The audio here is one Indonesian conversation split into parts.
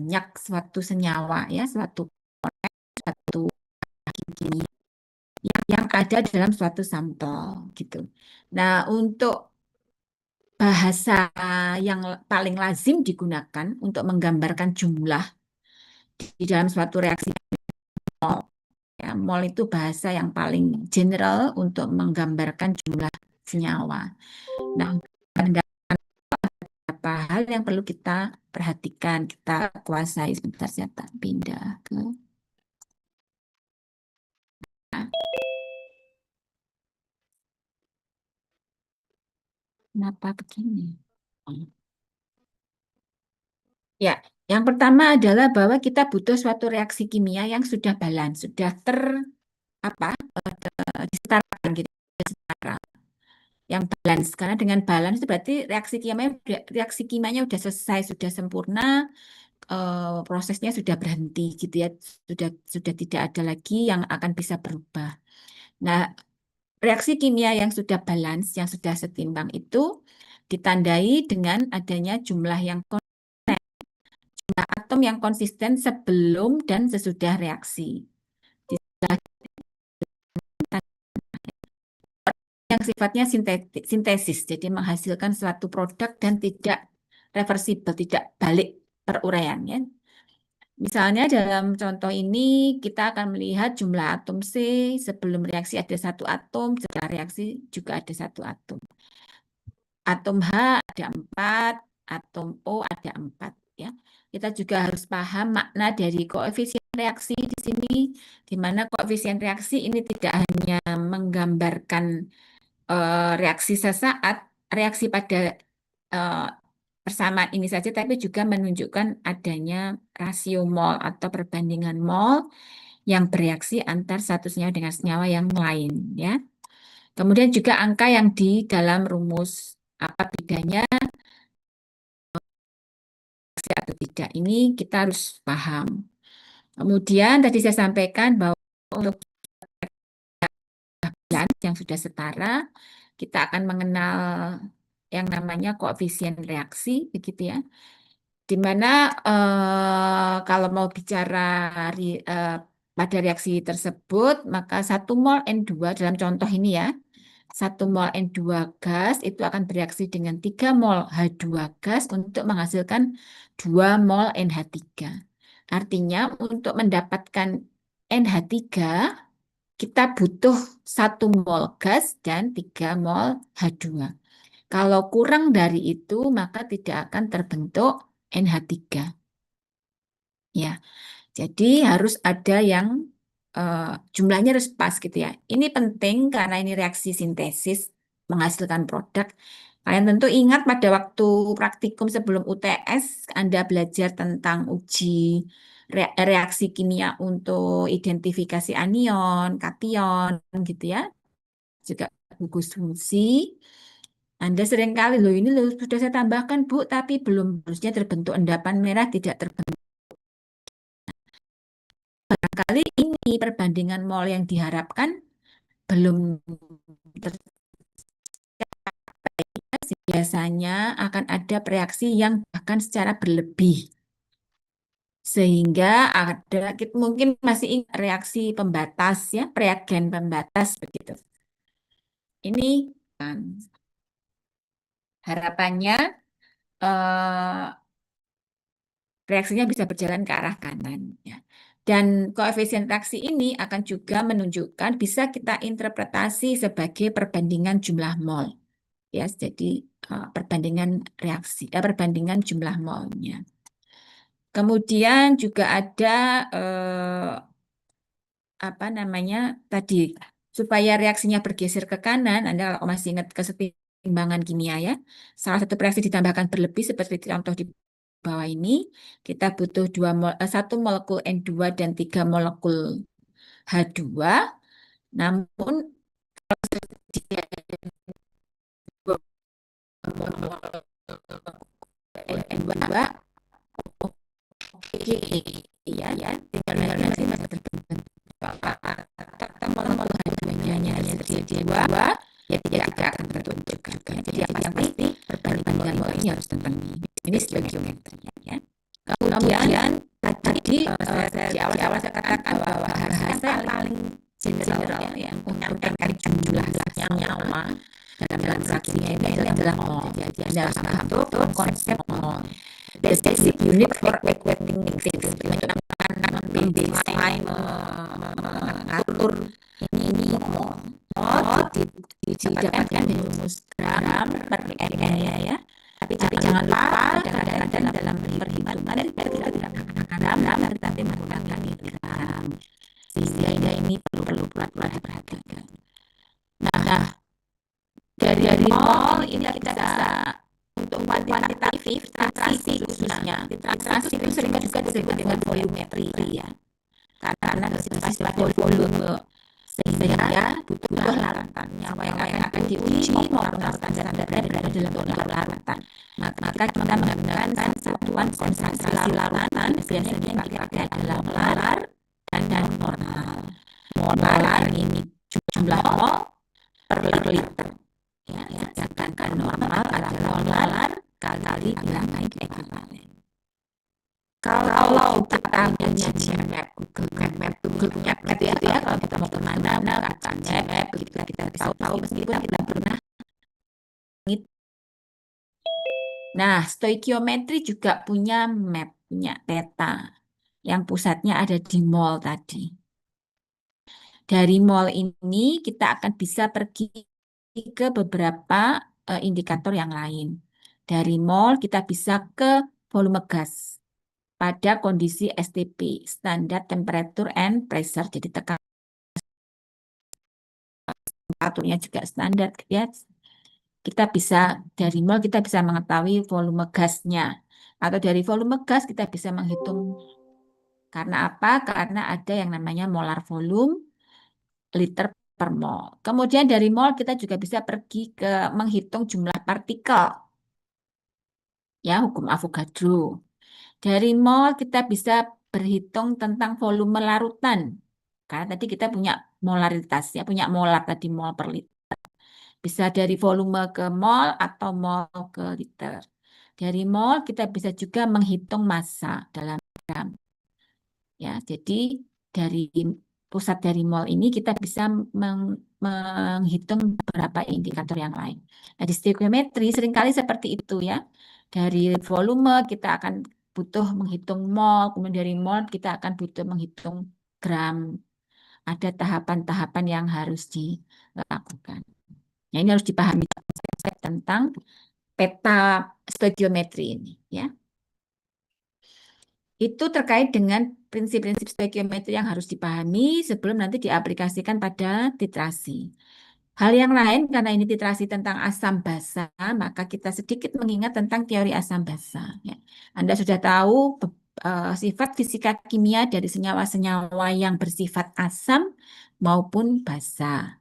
banyak suatu senyawa ya, suatu kimia yang ada dalam suatu sampel gitu. Nah, untuk bahasa yang paling lazim digunakan untuk menggambarkan jumlah di dalam suatu reaksi mol. Ya, mol itu bahasa yang paling general untuk menggambarkan jumlah senyawa. Nah, ada beberapa hal yang perlu kita perhatikan, kita kuasai. Sebentar saya tak pindah ke. Kenapa begini? Ya, yang pertama adalah bahwa kita butuh suatu reaksi kimia yang sudah balance, sudah disetarakan gitu, setara, yang balance. Karena dengan balance itu berarti reaksi kimianya sudah selesai, sudah sempurna, prosesnya sudah berhenti gitu ya, sudah tidak ada lagi yang akan bisa berubah. Nah, reaksi kimia yang sudah balance, yang sudah setimbang itu ditandai dengan adanya jumlah atom yang konsisten sebelum dan sesudah reaksi. Yang sifatnya sintesis, jadi menghasilkan suatu produk dan tidak reversibel, tidak balik peruraiannya. Misalnya dalam contoh ini kita akan melihat jumlah atom C sebelum reaksi ada satu atom, setelah reaksi juga ada satu atom. Atom H ada 4, atom O ada 4 ya. Kita juga harus paham makna dari koefisien reaksi di sini, di mana koefisien reaksi ini tidak hanya menggambarkan reaksi sesaat, reaksi pada persamaan ini saja, tapi juga menunjukkan adanya rasio mol atau perbandingan mol yang bereaksi antar satu senyawa dengan senyawa yang lain, ya. Kemudian juga angka yang di dalam rumus, apa bedanya atau tidak, ini kita harus paham. Kemudian tadi saya sampaikan bahwa untuk yang sudah setara, kita akan mengenal yang namanya koefisien reaksi, begitu ya. Di mana kalau mau bicara pada reaksi tersebut, maka 1 mol N2 dalam contoh ini ya, 1 mol N2 gas itu akan bereaksi dengan 3 mol H2 gas untuk menghasilkan 2 mol NH3. Artinya untuk mendapatkan NH3, kita butuh 1 mol gas dan 3 mol H2. Kalau kurang dari itu, maka tidak akan terbentuk NH3. Ya, jadi harus ada yang jumlahnya harus pas gitu ya. Ini penting karena ini reaksi sintesis menghasilkan produk. Kalian tentu ingat pada waktu praktikum sebelum UTS, Anda belajar tentang uji reaksi kimia untuk identifikasi anion, kation, gitu ya. Juga gugus fungsi. Anda seringkali, loh ini loh, sudah saya tambahkan Bu, tapi belum harusnya terbentuk endapan merah, tidak terbentuk. Barangkali ini perbandingan mol yang diharapkan belum tercapai. Biasanya akan ada reaksi yang bahkan secara berlebih. Sehingga ada, mungkin masih ingat reaksi pembatas ya, reagen pembatas begitu. Ini kan harapannya reaksinya bisa berjalan ke arah kanan. Ya. Dan koefisien reaksi ini akan juga menunjukkan, bisa kita interpretasi sebagai perbandingan jumlah mol. Ya, jadi perbandingan reaksi, perbandingan jumlah molnya. Kemudian juga ada apa namanya tadi, supaya reaksinya bergeser ke kanan. Anda kalau masih ingat kesetimbangan kimia ya, salah satu reaksi ditambahkan berlebih seperti contoh di bawah ini, kita butuh 1 molekul N2 dan 3 molekul H2. Namun N2 oke ya tinggal nanti masih terbentuk molekul H2-nya hanya tersedia 2, ya tidak akan terbentuk juga. Jadi yang pasti perbandingan mol ini harus terpenuhi. Ini stokiometri ya. Kemudian tadi di awal saya katakan bahwa bahasa yang paling general ya untuk menyampaikan jumlah senyawa dalam reaksinya ini adalah mol. Jadi Anda harus paham betul konsep mol. Basic unit for equating mixing untuk baseline mengatur ini mol. Mol didapatkan dari rumus gram per ml ya. Tapi jangan lupa kadang-kadang dalam perhitungan kita tidak menggunakan gram, tapi menggunakan miligram. Sehingga ini perlu diperhatikan. Nah, dari mol ini kita bisa untuk kuantitatif titrasi khususnya. Titrasi itu sering juga disebut dengan volumetri ya. Karena bersifat volume sehingga butuh larutan yang akan diuji maupun larutan standarnya berada dalam bentuk larutan. Maka kita menggunakan satuan konsentrasi larutan biasanya dipakai adalah molar dan normal. Molar ini jumlah mol per liter. Ya, sedangkan normal adalah molar kali bilangan ekuivalen. Kalau kita punya Gmap, Google Map gitu ya, kalau kita mau kemana, akan Gmap, begitu kita tahu meskipun kita pernah. Nah, stoikiometri juga punya map, punya peta, yang pusatnya ada di mall tadi. Dari mall ini kita akan bisa pergi ke beberapa indikator yang lain. Dari mall kita bisa ke volume gas pada kondisi STP, standar temperature and pressure. Jadi temperaturnya juga standar ya. Kita bisa dari mol kita bisa mengetahui volume gasnya. Atau dari volume gas kita bisa menghitung. Karena apa? Karena ada yang namanya molar volume liter per mol. Kemudian dari mol kita juga bisa pergi ke menghitung jumlah partikel. Ya, hukum Avogadro. Dari mol kita bisa berhitung tentang volume larutan. Karena tadi kita punya molaritas, ya, punya molar tadi mol per liter. Bisa dari volume ke mol atau mol ke liter. Dari mol kita bisa juga menghitung massa dalam gram. Ya, jadi dari pusat dari mol ini kita bisa menghitung beberapa indikator yang lain. Nah, di stoikiometri seringkali seperti itu ya. Dari volume kita akan butuh menghitung mol, kemudian dari mol kita akan butuh menghitung gram. Ada tahapan-tahapan yang harus dilakukan. Nah, ini harus dipahami konsep tentang peta stoikiometri ini ya. Itu terkait dengan prinsip-prinsip stoikiometri yang harus dipahami sebelum nanti diaplikasikan pada titrasi. Hal yang lain, karena ini titrasi tentang asam basa, maka kita sedikit mengingat tentang teori asam basa. Ya. Anda sudah tahu sifat fisika kimia dari senyawa-senyawa yang bersifat asam maupun basa.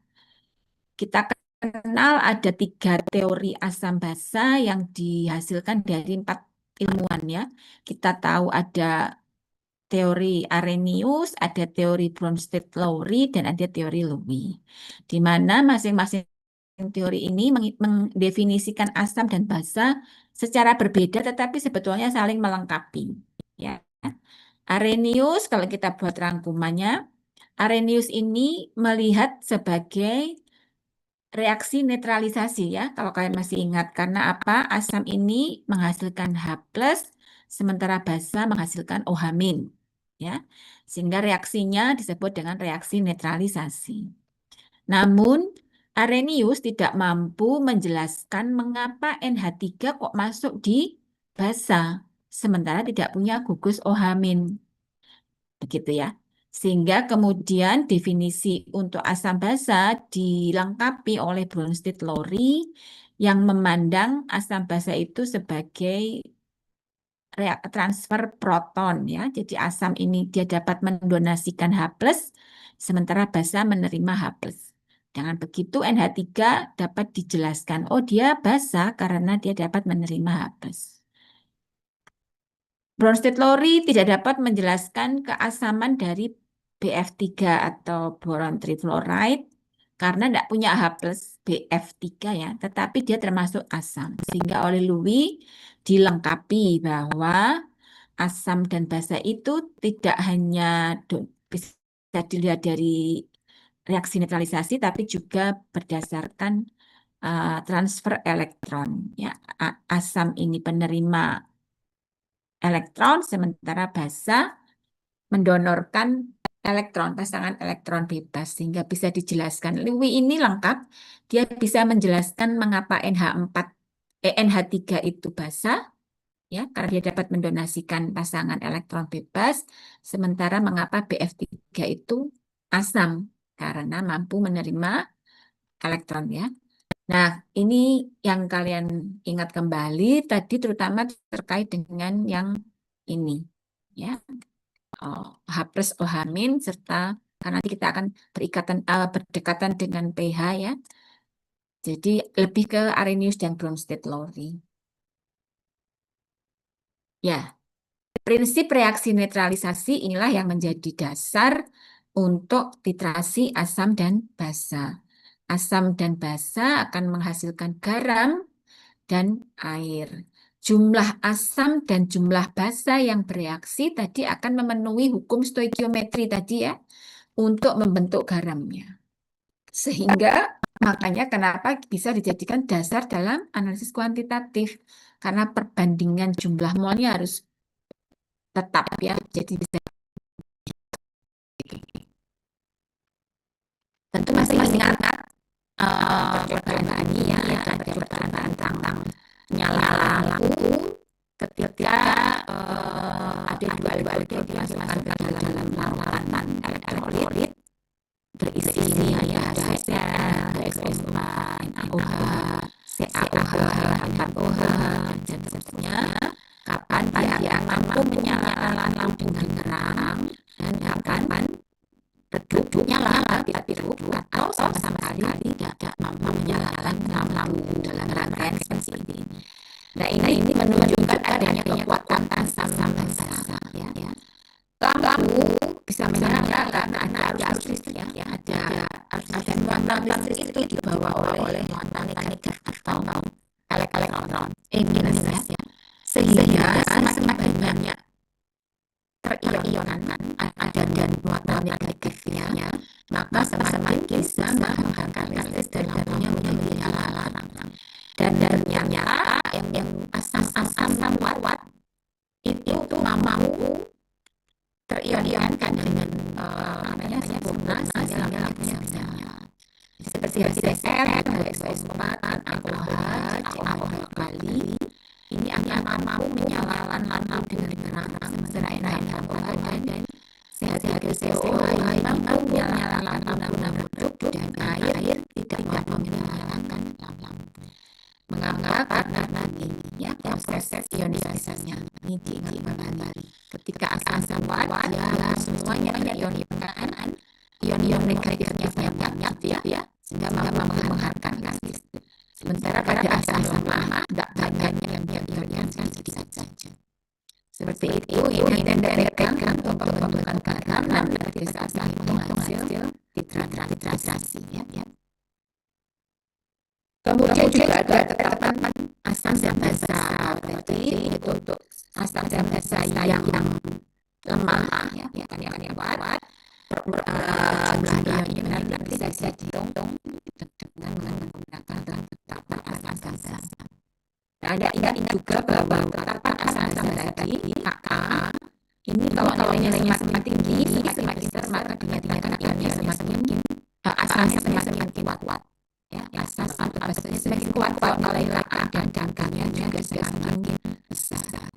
Kita kenal ada 3 teori asam basa yang dihasilkan dari 4 ilmuwan ya. Kita tahu ada teori Arrhenius, ada teori Bronsted-Lowry, dan ada teori Lowy. Di mana masing-masing teori ini mendefinisikan asam dan basa secara berbeda, tetapi sebetulnya saling melengkapi. Ya. Arrhenius, kalau kita buat rangkumannya, Arrhenius ini melihat sebagai reaksi netralisasi ya, kalau kalian masih ingat. Karena apa? Asam ini menghasilkan H+, sementara basa menghasilkan OH-. Ya. Sehingga reaksinya disebut dengan reaksi netralisasi. Namun, Arrhenius tidak mampu menjelaskan mengapa NH3 kok masuk di basa, sementara tidak punya gugus OH-. Begitu ya. Sehingga kemudian definisi untuk asam basa dilengkapi oleh Bronsted-Lowry yang memandang asam basa itu sebagai transfer proton ya. Jadi asam ini dia dapat mendonasikan H+, sementara basa menerima H+. Dengan begitu NH3 dapat dijelaskan, oh dia basa karena dia dapat menerima H+. Bronsted-Lowry tidak dapat menjelaskan keasaman dari BF3 atau boron trifluoride karena tidak punya H+ BF3 ya, tetapi dia termasuk asam. Sehingga oleh Lowy dilengkapi bahwa asam dan basa itu tidak hanya bisa dilihat dari reaksi neutralisasi, tapi juga berdasarkan transfer elektron. Ya, asam ini penerima elektron, sementara basa mendonorkan elektron, pasangan elektron bebas, sehingga bisa dijelaskan. Lewy ini lengkap, dia bisa menjelaskan mengapa NH3 itu basa, ya, karena dia dapat mendonasikan pasangan elektron bebas, sementara mengapa BF3 itu asam, karena mampu menerima elektron, ya. Nah, ini yang kalian ingat kembali tadi, terutama terkait dengan yang ini, ya. H plus OH min serta karena nanti kita akan berdekatan dengan pH, ya. Jadi lebih ke Arrhenius dan Bronsted-Lowry. Ya, prinsip reaksi neutralisasi inilah yang menjadi dasar untuk titrasi asam dan basa. Asam dan basa akan menghasilkan garam dan air. Jumlah asam dan jumlah basa yang bereaksi tadi akan memenuhi hukum stoikiometri tadi, ya, untuk membentuk garamnya. Sehingga makanya kenapa bisa dijadikan dasar dalam analisis kuantitatif. Karena perbandingan jumlah molnya harus tetap, ya. Jadi bisa tentu masih ingat percobaan ini, ya, ada percobaan tentang nyala lampu ketika ada dua elektron dimasukkan ke dalam larutan elektrolit berisi HCl, HSO4, NaOH, CaOH, H4OH, dan seterusnya. Kapan dia mampu menyalakan lampu dengan terang dan kapan redup nyala tapi redup atau sama sekali tidak mampu menyalakan lampu dalam rangkaian seperti ini. Nah, ini menunjukkan adanya kekuatan asam dan basa, ya. Lampu bisa menyala karena ada arus listrik, ya. Ada muatan listrik itu dibawa oleh muatan negatif atau elektron minus, ya. Sehingga semakin banyak perionan ada dan muatan negatifnya, maka semakin bisa menghantarkan listrik dan lampunya menjadi nyala. Dan ternyata yang asam kuat itu mampu terionkan dengan sempurna sehingga lampunya bisa nyala. Seperti HCl, HSO4, NaOH, CaOH kembali, ini akan mampu menyalakan lampu dengan terang, sementara NaOH dan CaCO ini mampu menyalakan lampu redup dan air tidak mampu menyalakan lampu. Mengapa? Karena ini, ya, proses ionisasinya ini kembali. Ketika asam kuat, dia semuanya terionkan, ion-ion negatifnya banyak, ya, sehingga mampu menghantarkan listrik. Sementara pada asam lemah tidak banyak yang diionkan sedikit saja. Seperti itu, ini dan direkam untuk pembentukan garam dan pada asam menghasil titrasi, ya. Kemudian juga ada tetapan asam dan basa. Berarti untuk asam dan basa yang lemah, ya, bukan yang kuat, jumlah ionnya bisa dihitung dengan menggunakan tetapan asam dan basa. Nah, Anda ingat juga bahwa tetapan asam dan basa tadi Ka ini kalau nilainya semakin tinggi, semakin besar, maka dikatakan ionnya semakin asamnya semakin kuat. Ya, asam atau basanya semakin kuat, nilai Ka dan dangkanya juga semakin besar.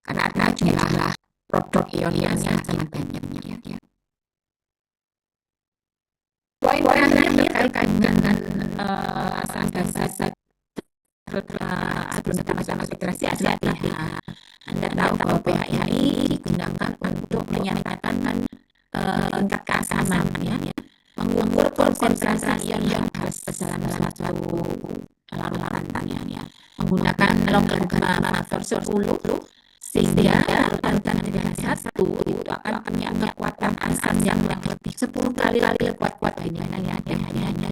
Karena ada jumlah produk ionnya semakin banyak, ya. Poin terakhir terkait dengan asam dan basa sebelum kita masuk titrasi adalah pH. Anda tahu bahwa pH ini digunakan untuk menyatakan tingkat keasaman, ya. Mengukur konsentrasi ion gas dalam suatu larutan, ya. Menggunakan logaritma faktor 10, sehingga larutan pH 1 itu akan punya kekuatan asam yang lebih 10 kali kuat dibanding pH-nya.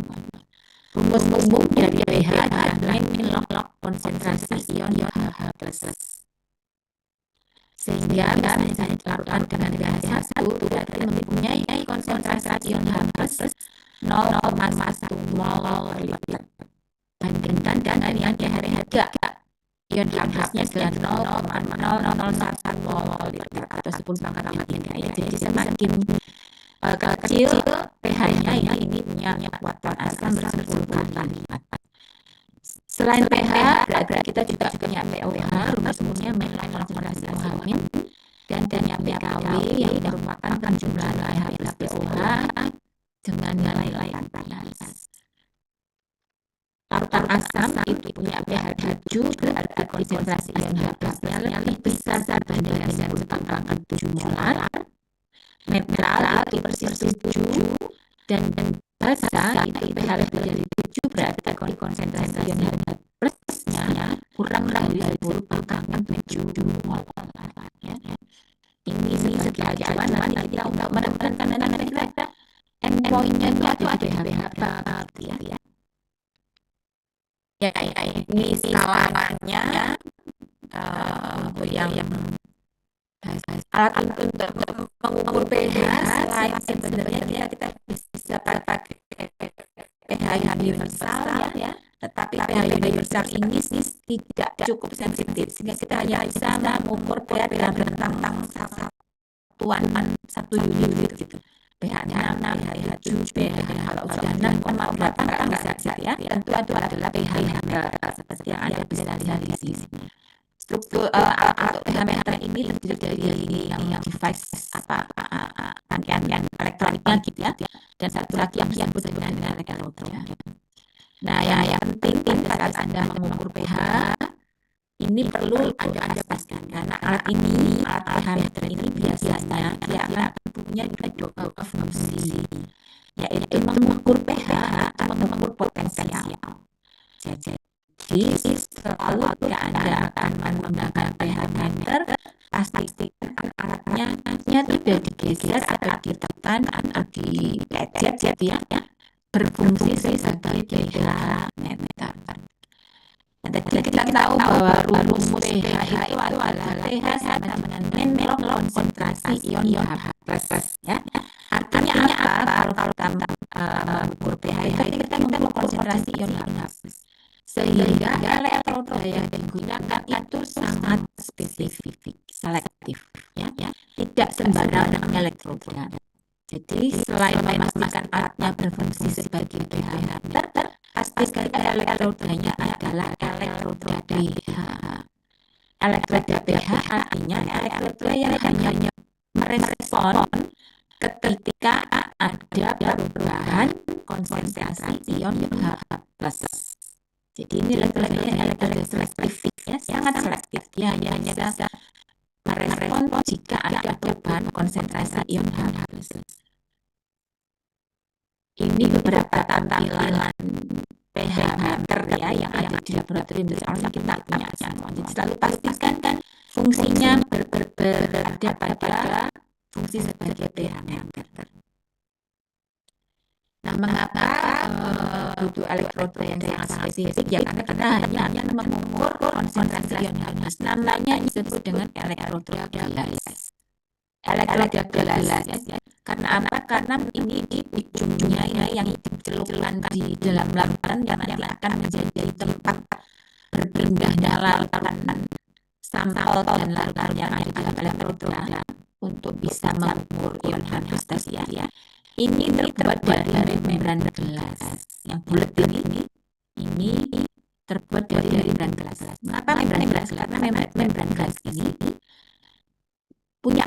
Rumus umum dari pH adalah min log konsentrasi ion HH+. Sehingga misalnya dilarutkan dengan pH 1 berarti mempunyai konsentrasi ion H plus 0,1 mol per liter. Bandingkan dengan yang pH 3, ion H plusnya adalah 0,001 mol per liter atau 10⁻³ ya. Jadi semakin kecil pH-nya ini punya kekuatan asam ber10 kali lipat. Selain pH, berarti kita juga punya pOH, rumus-rumusnya konsentrasi OH- dan punya pKW yang merupakan penjumlahan pH plus pOH dengan nilai panas. Larutan asam itu punya pH 7, berarti konsentrasi ion H plusnya lebih besar dibandingkan dengan 10⁻7 molar. Netral itu persis 7 dan basa itu pH lebih dari 7, berarti konsentrasi ion H plusnya kurang dari 10⁻7 molar ya. Ini sebagai acuan nanti kita untuk menemukan kira-kira endpoint-nya itu ada di pH berapa ya. Ya, ini skalanya untuk yang alat untuk mengukur pH selain sebenarnya kita bisa pakai pH universal ya, tetapi pH universal ini tidak cukup sensitif sehingga kita hanya bisa mengukur pH dalam rentang satu unit gitu. pH 6, pH 7, pH kalau sudah 6,8 nggak bisa ya. Tentu itu adalah pH seperti yang Anda bisa lihat di sini. Struktur alat pH meter ini terdiri dari yang device rangkaian elektroniknya gitu ya, dan satu lagi yang disebut dengan elektroda. Nah, yang penting pada saat Anda mengukur pH ini perlu Anda pastikan karena alat pH meter ini biasanya dia akan punya dua fungsi, yaitu mengukur pH atau mengukur potensial. Jadi selalu ketika Anda akan menggunakan pH meter, pastikan alatnya tidak digeser atau ditekan atau dipencet gitu ya, berfungsi sebagai pH meter. Tadi kita tahu bahwa rumus pH itu adalah pH sama dengan konsentrasi ion H plus ya. Artinya apa? Kalau kita mengukur pH itu kita mengukur konsentrasi ion H plus. Sehingga elektroda yang digunakan itu sangat spesifik, selektif ya. Tidak sembarang elektroda. Jadi selain memastikan alatnya berfungsi sebagai pH meter, pastikan elektrodanya adalah elektroda pH. Elektroda pH artinya elektroda yang hanya merespon ketika ada perubahan konsentrasi ion H plus. Jadi ini elektroda selektif ya, sangat selektif. Dia hanya bisa merespon jika ada perubahan konsentrasi ion H plus. Ini beberapa tampilan pH meter ya yang ada di laboratorium, misalnya kita punya semua. Jadi selalu pastikan kan fungsinya berada pada fungsi sebagai pH meter. Nah, mengapa butuh elektroda yang sangat spesifik? Ya karena kita hanya mengukur konsentrasi ion H plus. Namanya disebut dengan elektroda gelas. Elektroda gelas ya. Karena apa? Karena ini di ujungnya yang dicelupkan di dalam larutan yang nanti akan menjadi tempat berpindahnya larutan sampel dan larutan yang ada di dalam elektroda untuk bisa mengukur ion H plus tadi ya. Ini terbuat dari membran gelas yang bulat ini terbuat dari membran gelas. Mengapa membran gelas? Karena membran gelas ini punya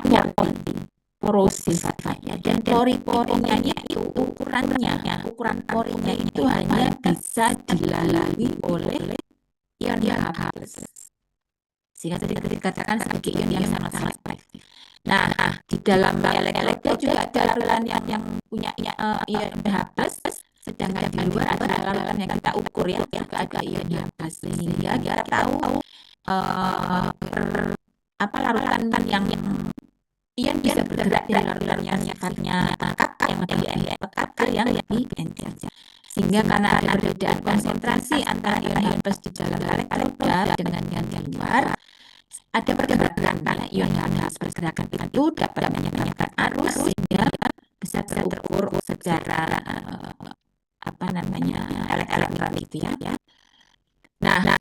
porosis sifatnya, dan pori-porinya itu ukuran porinya itu hanya bisa dilalui oleh ion H plus. Sehingga tadi dikatakan sebagai ion yang sangat selektif. Nah, di dalam elektroda juga ada larutan yang punya ion H plus, sedangkan di luar ada larutan yang kita ukur ya, juga ada ion H plus. Sehingga kita tahu larutan yang ion bisa bergerak dari larutan yang sifatnya pekat yang lebih encer. Sehingga karena ada perbedaan konsentrasi antara ion H plus di dalam elektroda dengan yang di luar, ada pergerakan, ion yang harus pergerakan itu dapat menyebabkan arus sehingga bisa terukur secara apa namanya elektronik gitu ya. Nah,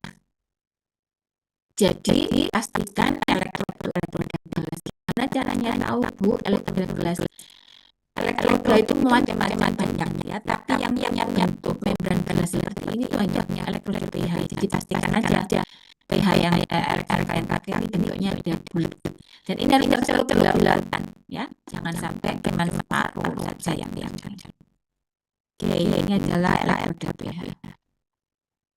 jadi pastikan elektroregulasi. Gimana caranya tahu Bu elektroregulasi? Elektroda itu macam-macam banyak ya, tapi yang punya bentuk membran gelas seperti ini banyaknya elektroda pH. Jadi pastikan aja pH yang elektroda yang pakai ini bentuknya udah bulat. Dan ini harus tercelupkan ya, jangan sampai cuma separuh saja yang Oke, ini adalah elektroda pH.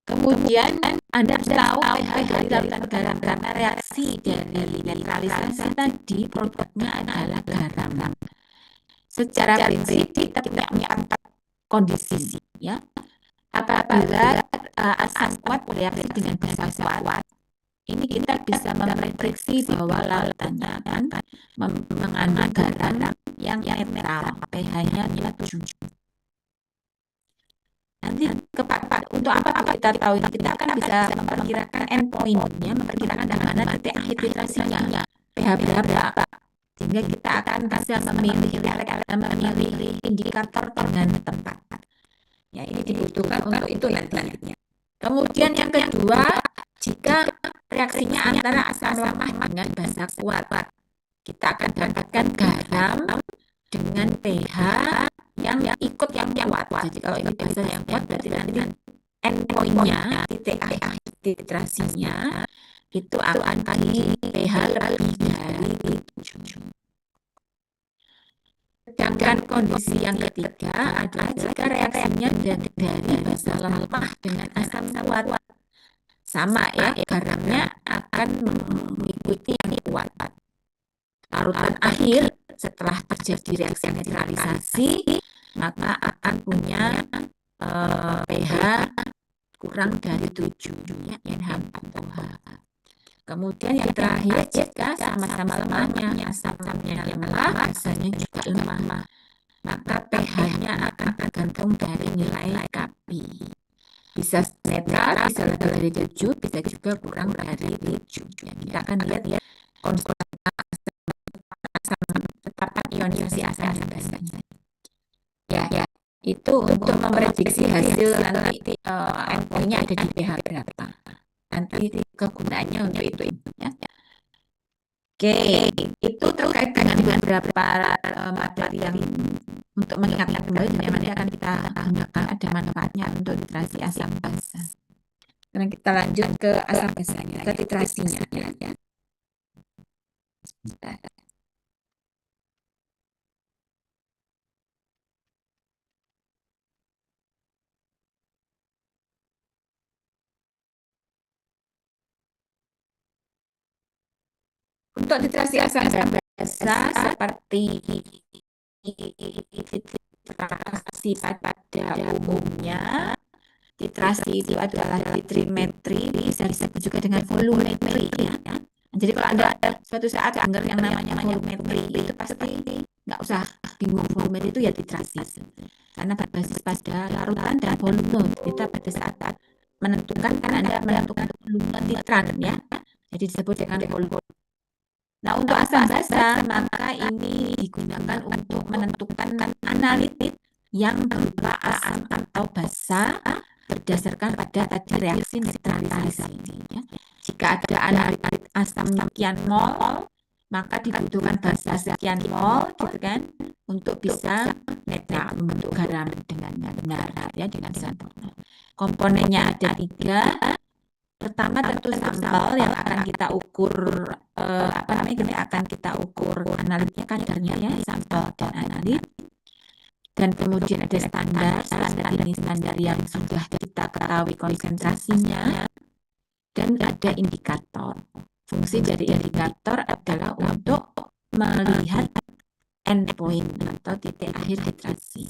Kemudian Anda harus tahu pH dari larutan garam karena reaksi dari netralisasi tadi produknya adalah garam. Secara prinsip kita punya 4 kondisi ya. Apabila asam kuat bereaksi dengan basa kuat, ini kita bisa memprediksi bahwa lautannya akan mengandung garam yang netral, pH-nya 7. Nanti untuk apa kita tahu ini? Kita akan bisa memperkirakan endpoint-nya, memperkirakan di mana titik akhir titrasinya, pH berapa. Sehingga kita akan bisa memilih indikator dengan tepat. Ya, ini dibutuhkan untuk itu nantinya. Kemudian yang kedua, jika reaksinya antara asam lemah dengan basa kuat, kita akan dapatkan garam dengan pH yang ikut yang kuat. Jadi kalau ini basa yang kuat berarti nanti endpoint-nya, titik akhir titrasinya itu akan di pH lebih dari 7. Sedangkan kondisi yang ketiga adalah jika reaksinya dari basa lemah dengan asam kuat. Sama ya, garamnya akan mengikuti yang kuat. Larutan akhir setelah terjadi reaksi netralisasi, maka akan punya pH kurang dari 7 ya, NH atau H. Kemudian yang terakhir, jika sama-sama lemahnya, asamnya lemah, basanya juga lemah, maka pH-nya akan tergantung dari nilai KPI. Bisa netral, bisa lebih dari 7, bisa juga kurang dari 7. Ya, kita akan lihat ya penetapan ionisasi asam dan basanya. Ya, itu untuk memprediksi hasil nanti endpoint-nya ada di pH berapa. Nanti kegunaannya untuk itu ya. Oke, itu terkait dengan beberapa materi yang untuk mengingatkan kembali dan yang nanti akan kita gunakan ada manfaatnya untuk titrasi asam basa. Sekarang kita lanjut ke asam basanya, ke titrasinya ya. Untuk titrasi asam basa seperti titrasi pada umumnya, titrasi itu adalah titrimetri, bisa disebut juga dengan volumetri ya. Jadi kalau Anda suatu saat dengar yang namanya volumetri itu pasti nggak usah bingung, volumetri itu ya titrasi. Karena berbasis pada larutan dan volume. Kita pada saat menentukan kan Anda menentukan volume titran ya. Jadi disebut dengan volume. Nah, untuk asam basa maka ini digunakan untuk menentukan analitik yang berupa asam atau basa berdasarkan pada tadi reaksi netralisasi. Ya. Jika ada analitik asam sekian mol, maka dibutuhkan basa sekian mol, gitu kan, untuk bisa netral membentuk garam dengan benar, ya, dengan sempurna. Komponennya ada 3. Pertama tentu sampel yang akan kita ukur kita ukur analitnya kadarnya ya, sampel dan analit. Dan kemudian ada standar ini standar yang sudah kita ketahui konsentrasinya. Dan ada indikator. Fungsi dari indikator adalah untuk melihat endpoint atau titik akhir titrasi.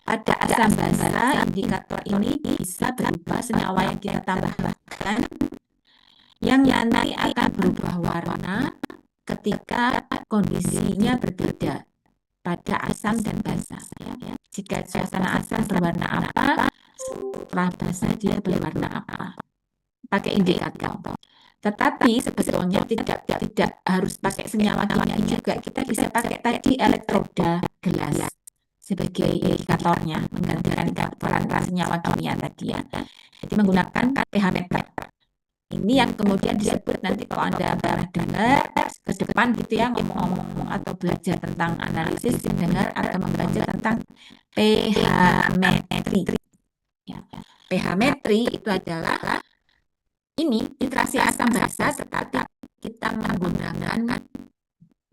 Pada asam basa, indikator ini bisa berupa senyawa yang kita tambahkan yang nanti akan berubah warna ketika kondisinya berbeda pada asam dan basa. Ya. Jika suasana asam berwarna apa, setelah basa dia berwarna apa. Pakai indikator. Tetapi sebetulnya tidak harus pakai senyawa kimia juga. Kita bisa pakai tadi elektroda gelas sebagai indikatornya, menggantikan peran senyawa kimia tadi ya. Jadi menggunakan pH meter. Ini yang kemudian disebut nanti kalau Anda pernah dengar ke depan gitu ya ngomong-ngomong atau belajar tentang analisis, dengar atau membaca tentang pH metri. Ya. pH metri itu adalah ini titrasi asam basa, tetapi kita menggunakan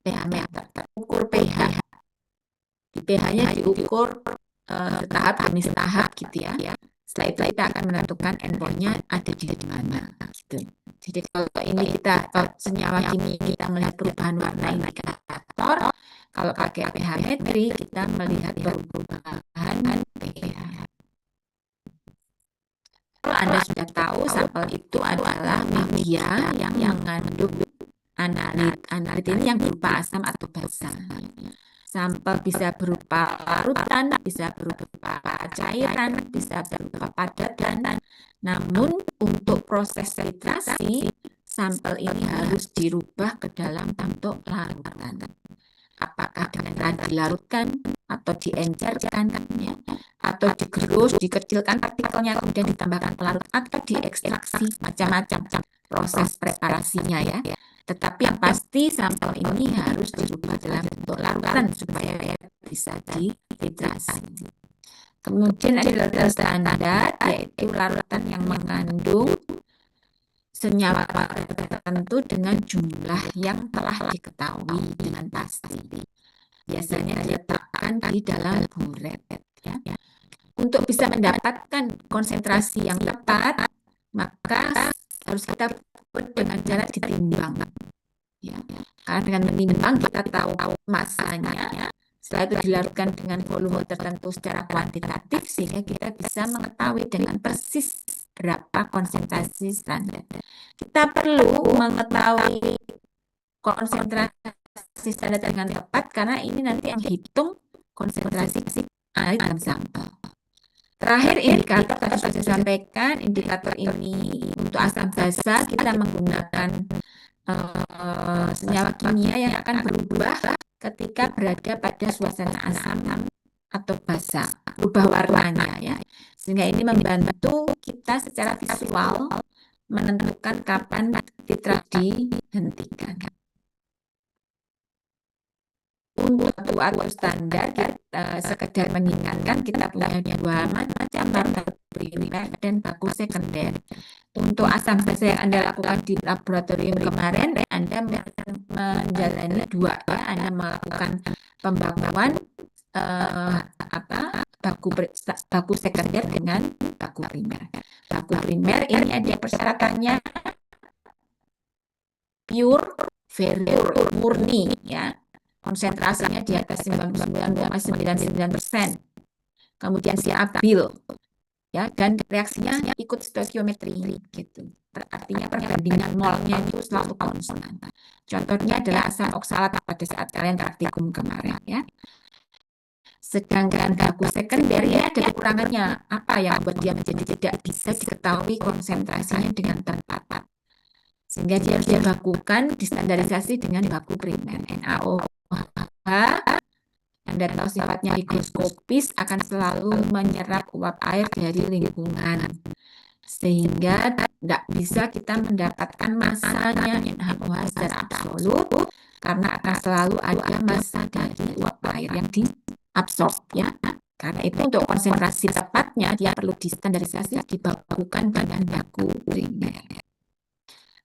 pH meter, ukur pH. Di pH-nya diukur tahap demi tahap gitu ya. Setelah itu kita akan menentukan endpoint-nya ada di mana gitu. Jadi kalau ini kalau senyawa kimia kita melihat perubahan warna indikator, kalau pakai pH metri kita melihat perubahan pH. Kalau Anda sudah tahu sampel itu adalah media yang mengandung analit. Analit ini yang berupa asam atau basa. Sampel bisa berupa larutan, bisa berupa cairan, bisa berupa padatan. Namun untuk proses titrasi, sampel ini harus dirubah ke dalam bentuk larutan. Apakah dengan cara dilarutkan atau diencerkan, ya, atau digerus, dikecilkan partikelnya, kemudian ditambahkan pelarut, atau diekstraksi, macam-macam proses preparasinya ya. Tetapi yang pasti sampel ini harus dirubah dalam bentuk larutan supaya bisa dititrasi. Kemudian ada larutan standar, yaitu larutan yang mengandung senyawa tertentu dengan jumlah yang telah diketahui dengan pasti. Biasanya diletakkan di dalam buret. Ya. Untuk bisa mendapatkan konsentrasi yang tepat, maka harus kita buat dengan cara ditimbang. Ya. Karena dengan menimbang kita tahu masanya. Setelah itu dilarutkan dengan volume tertentu secara kuantitatif sehingga kita bisa mengetahui dengan persis berapa konsentrasi standar. Kita perlu mengetahui konsentrasi standar dengan tepat karena ini nanti yang hitung konsentrasi air dalam sampel. Terakhir indikator tadi sudah saya sampaikan, indikator ini untuk asam basa kita menggunakan senyawa kimia yang akan berubah ketika berada pada suasana asam atau basa, berubah warnanya ya. Sehingga ini membantu kita secara visual menentukan kapan titrasi dihentikan. Untuk atau standar kita sekedar mengingatkan kita punya dua macam baku primer dan baku sekunder. Untuk asam basa yang Anda lakukan di laboratorium kemarin, Anda menjalani dua ya, Anda melakukan pembakuan baku sekunder dengan baku primer. Baku primer ini ada persyaratannya pure, very murni ya. Konsentrasinya di atas 99,99%. Kemudian stabil ya, dan reaksinya ikut stoikiometri gitu. Artinya perbandingan molnya itu selalu konstan. Contohnya adalah asam oksalat pada saat kalian praktikum kemarin ya. Sedangkan baku sekunder ya ada kekurangannya. Apa yang membuat dia menjadi tidak bisa diketahui konsentrasinya dengan tepat. Sehingga dia harus dibakukan, distandarisasi dengan baku primer NaOH. Anda tahu sifatnya higroskopis, akan selalu menyerap uap air dari lingkungan. Sehingga tidak bisa kita mendapatkan masanya NaOH secara absolut, karena akan selalu ada massa dari uap air yang diabsorb ya. Karena itu untuk konsentrasi tepatnya dia perlu distandarisasi, dibakukan dengan baku primer.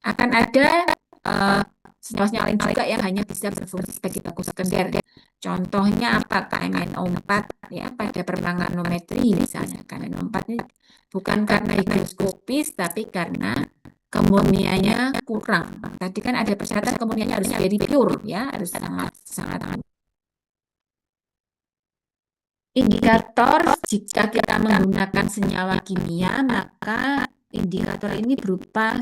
Akan ada senyawa lain juga yang hanya bisa berfungsi sebagai baku sekunder. Contohnya apa? KMNO4 ya, pada permanganometri misalnya. KMNO4 ini bukan karena higroskopis tapi karena kemuniannya kurang. Tadi kan ada persyaratan kemuniannya harus very pure ya, harus sangat indikator. Jika kita menggunakan senyawa kimia, maka indikator ini berupa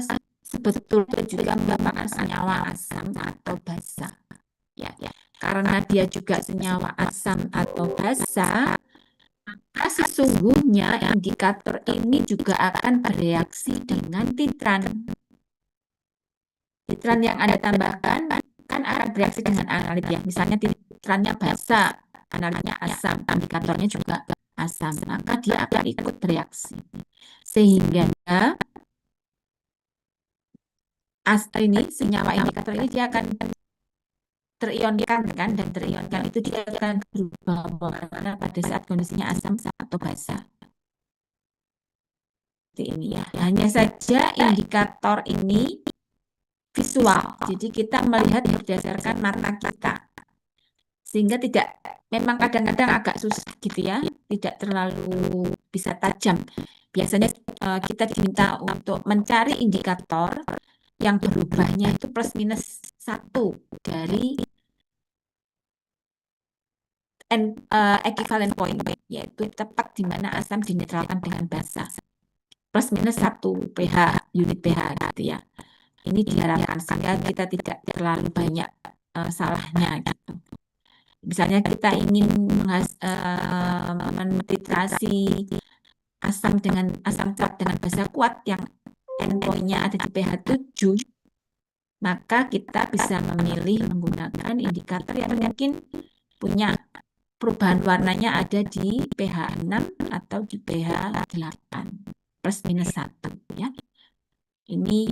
sebetulnya juga merupakan senyawa asam atau basa. Ya. Karena dia juga senyawa asam atau basa, maka sesungguhnya indikator ini juga akan bereaksi dengan titran. Titran yang Anda tambahkan kan akan bereaksi dengan analit ya. Misalnya titrannya basa, analitnya asam, indikatornya juga asam, maka dia akan ikut bereaksi. Sehingga ini senyawa indikator ini dia akan terionkan kan, dan terionkan itu dia akan berubah warna pada saat kondisinya asam atau basa. Seperti ini ya. Hanya saja indikator ini visual. Jadi kita melihat berdasarkan mata kita. Sehingga memang kadang-kadang agak susah gitu ya, tidak terlalu bisa tajam. Biasanya kita diminta untuk mencari indikator yang berubahnya itu plus minus 1 dari equivalent point, yaitu tepat di mana asam dinetralkan dengan basa. Plus minus 1 pH, unit pH gitu ya. Ini diharapkan sehingga kita tidak terlalu banyak salahnya gitu. Misalnya kita ingin mentitrasi asam kuat dengan basa kuat yang endpoint-nya ada di pH 7, maka kita bisa memilih menggunakan indikator yang mungkin punya perubahan warnanya ada di pH 6 atau di pH 8 plus minus 1 ya. Ini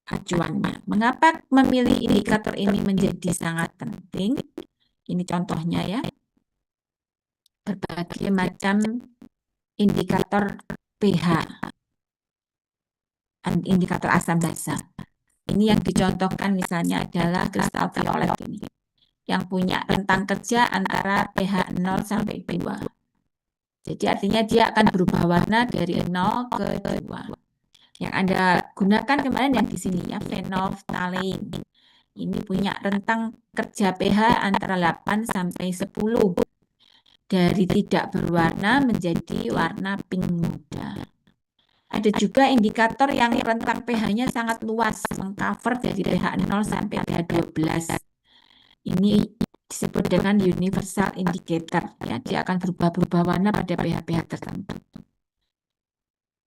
acuannya. Mengapa memilih indikator ini menjadi sangat penting? Ini contohnya ya. Berbagai macam indikator pH, indikator asam basa. Ini yang dicontohkan misalnya adalah kristal violet ini, yang punya rentang kerja antara pH 0 sampai 2. Jadi artinya dia akan berubah warna dari 0 ke 2. Yang Anda gunakan kemarin yang di sini ya, phenolphthalein. Ini punya rentang kerja pH antara 8 sampai 10. Dari tidak berwarna menjadi warna pink muda. Ada juga indikator yang rentang pH-nya sangat luas, mengcover dari pH 0 sampai pH 12. Ini disebut dengan universal indicator. Ya, dia akan berubah-ubah warna pada pH-pH tertentu.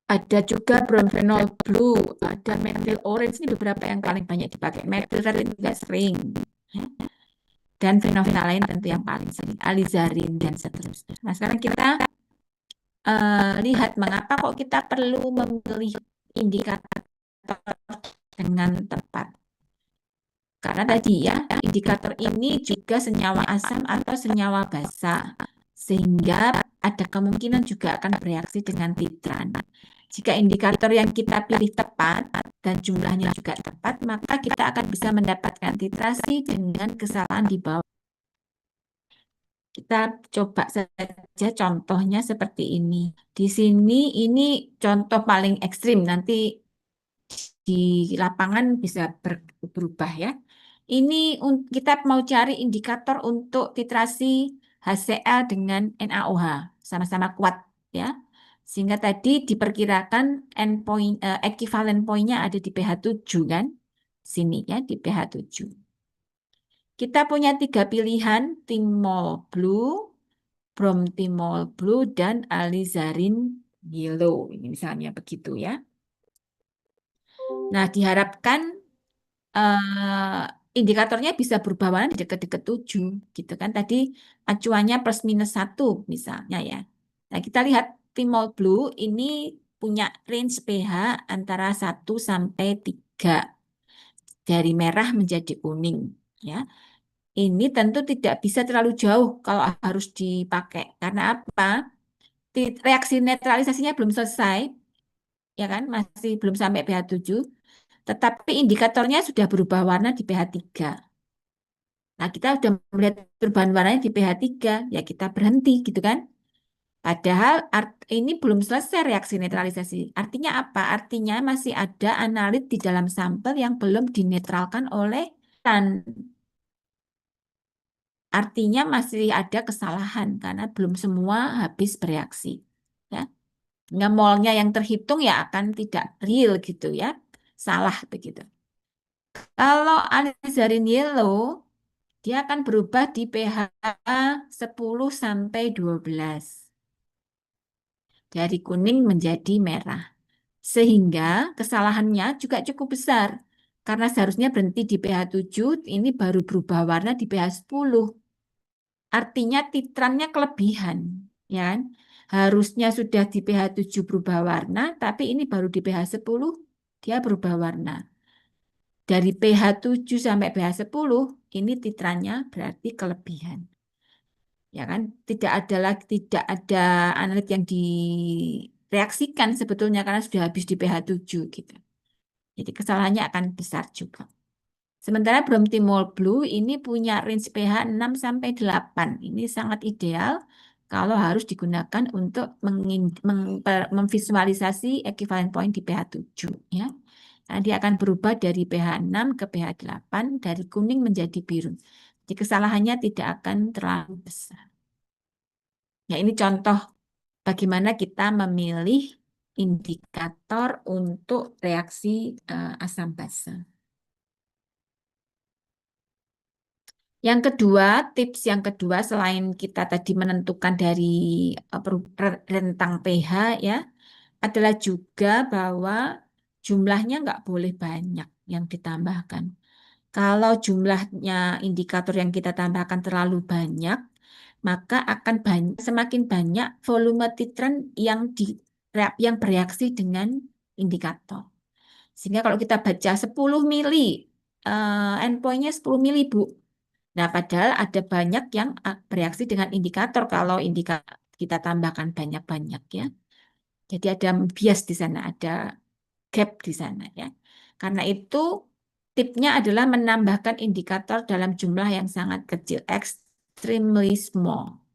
Ada juga bromfenol blue, ada methyl orange, ini beberapa yang paling banyak dipakai. Methyl red juga sering. Dan fenolphthalein tentu yang paling sering, alizarin dan seterusnya. Nah, sekarang kita lihat mengapa kok kita perlu memilih indikator dengan tepat. Karena tadi ya, indikator ini juga senyawa asam atau senyawa basa, sehingga ada kemungkinan juga akan bereaksi dengan titran. Jika indikator yang kita pilih tepat dan jumlahnya juga tepat, maka kita akan bisa mendapatkan titrasi dengan kesalahan di bawah. Kita coba saja contohnya seperti ini. Di sini ini contoh paling ekstrim, nanti di lapangan bisa berubah ya. Ini kita mau cari indikator untuk titrasi HCl dengan NaOH, sama-sama kuat ya. Sehingga tadi diperkirakan endpoint equivalent point-nya ada di pH 7 kan. Sini ya di pH 7. Kita punya 3 pilihan, thymol blue, bromthymol blue, dan alizarin yellow. Ini misalnya begitu ya. Nah, diharapkan indikatornya bisa berubah warna di dekat-dekat 7, gitu kan. Tadi acuannya plus minus 1 misalnya ya. Nah, kita lihat thymol blue ini punya range pH antara 1 sampai 3. Dari merah menjadi kuning ya. Ini tentu tidak bisa terlalu jauh kalau harus dipakai. Karena apa? Reaksi netralisasinya belum selesai, ya kan? Masih belum sampai pH 7. Tetapi indikatornya sudah berubah warna di pH 3. Nah, kita sudah melihat perubahan warnanya di pH 3, ya kita berhenti gitu kan. Padahal ini belum selesai reaksi netralisasi. Artinya apa? Artinya masih ada analit di dalam sampel yang belum dinetralkan oleh tan. Artinya masih ada kesalahan karena belum semua habis bereaksi. Ya. Sehingga molnya yang terhitung ya akan tidak real gitu ya. Salah begitu. Kalau alizarin yellow, dia akan berubah di pH 10 sampai 12. Dari kuning menjadi merah. Sehingga kesalahannya juga cukup besar. Karena seharusnya berhenti di pH 7, ini baru berubah warna di pH 10. Artinya titrannya kelebihan, ya kan? Harusnya sudah di pH 7 berubah warna, tapi ini baru di pH 10 dia berubah warna. Dari pH 7 sampai pH 10, ini titrannya berarti kelebihan. Ya kan? Tidak ada analit yang direaksikan sebetulnya karena sudah habis di pH 7 gitu. Jadi kesalahannya akan besar juga. Sementara Bromtimol Blue ini punya range pH 6 sampai 8. Ini sangat ideal kalau harus digunakan untuk memvisualisasi equivalent point di pH 7 ya. Nah, dia akan berubah dari pH 6 ke pH 8, dari kuning menjadi biru. Jadi kesalahannya tidak akan terlalu besar. Ya, ini contoh bagaimana kita memilih indikator untuk reaksi asam basa. Yang kedua, tips yang kedua selain kita tadi menentukan dari rentang pH ya, adalah juga bahwa jumlahnya nggak boleh banyak yang ditambahkan. Kalau jumlahnya indikator yang kita tambahkan terlalu banyak, maka akan semakin banyak volume titran yang bereaksi dengan indikator. Sehingga kalau kita baca 10 mili, endpointnya 10 mili, Bu. Nah, padahal ada banyak yang bereaksi dengan indikator kalau indikator kita tambahkan banyak-banyak ya. Jadi ada bias di sana, ada gap di sana ya. Karena itu tipnya adalah menambahkan indikator dalam jumlah yang sangat kecil, extremely small.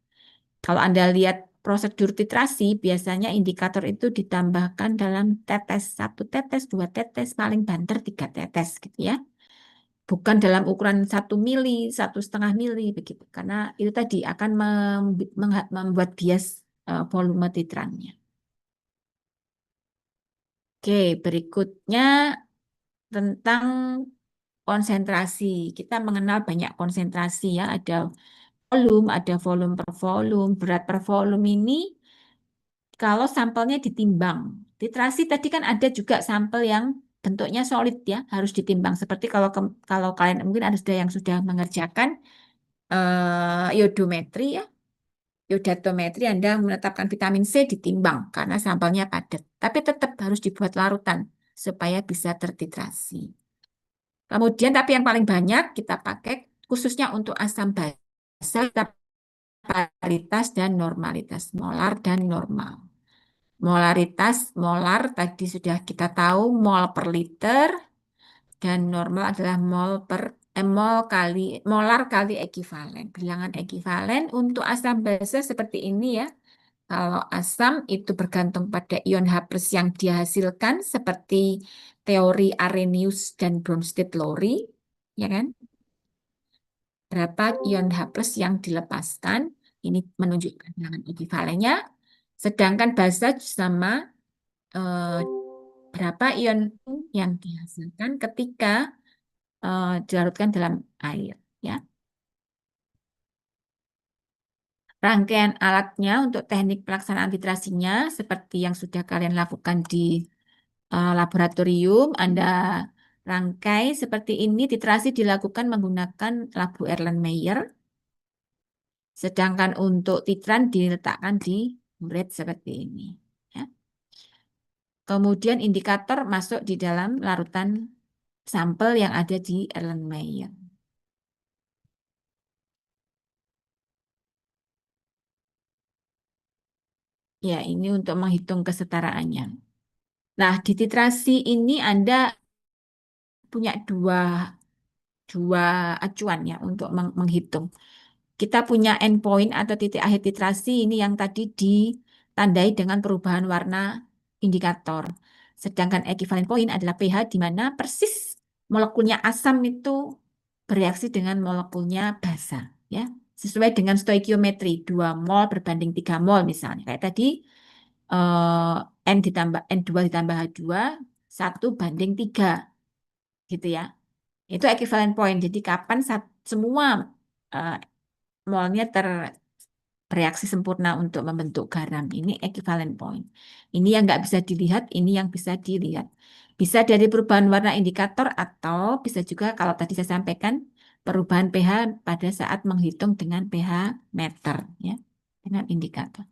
Kalau Anda lihat prosedur titrasi, biasanya indikator itu ditambahkan dalam tetes, satu tetes, dua tetes, paling banter tiga tetes gitu ya. Bukan dalam ukuran 1 mili, 1,5 mili begitu. Karena itu tadi akan membuat bias volume titrannya. Oke, berikutnya tentang konsentrasi. Kita mengenal banyak konsentrasi ya, ada volume per volume, berat per volume ini kalau sampelnya ditimbang. Titrasi tadi kan ada juga sampel yang bentuknya solid ya, harus ditimbang. Seperti kalau kalian mungkin ada yang sudah mengerjakan iodometri ya, iodotometri Anda menetapkan vitamin C ditimbang karena sampelnya padat. Tapi tetap harus dibuat larutan supaya bisa tertitrasi. Kemudian tapi yang paling banyak kita pakai khususnya untuk asam basa, kita paritas dan normalitas, molar dan normal. Molaritas, molar tadi sudah kita tahu mol per liter dan normal adalah molar kali ekivalen. Bilangan ekivalen untuk asam basa seperti ini ya. Kalau asam itu bergantung pada ion H+ yang dihasilkan seperti teori Arrhenius dan Bronsted-Lowry, ya kan? Berapa ion H+ yang dilepaskan, ini menunjukkan bilangan ekivalennya. Sedangkan basa sama eh, berapa ion yang dihasilkan ketika dilarutkan dalam air, ya. Rangkaian alatnya untuk teknik pelaksanaan titrasinya seperti yang sudah kalian lakukan di laboratorium, Anda rangkai seperti ini. Titrasi dilakukan menggunakan labu Erlenmeyer, sedangkan untuk titran diletakkan di buret seperti ini. Ya. Kemudian indikator masuk di dalam larutan sampel yang ada di Erlenmeyer. Ya, ini untuk menghitung kesetaraannya. Nah, di titrasi ini Anda punya dua acuan ya untuk menghitung. Kita punya endpoint atau titik akhir titrasi ini yang tadi ditandai dengan perubahan warna indikator. Sedangkan equivalent point adalah pH di mana persis molekulnya asam itu bereaksi dengan molekulnya basa. Ya. Sesuai dengan stoikiometri, 2 mol berbanding 3 mol misalnya. Kayak tadi, N2 ditambah H2, 1:3 gitu ya. Itu equivalent point. Jadi kapan semua eh, molnya bereaksi sempurna untuk membentuk garam. Ini equivalent point. Ini yang nggak bisa dilihat, ini yang bisa dilihat. Bisa dari perubahan warna indikator atau bisa juga kalau tadi saya sampaikan perubahan pH pada saat menghitung dengan pH meter ya, dengan indikator.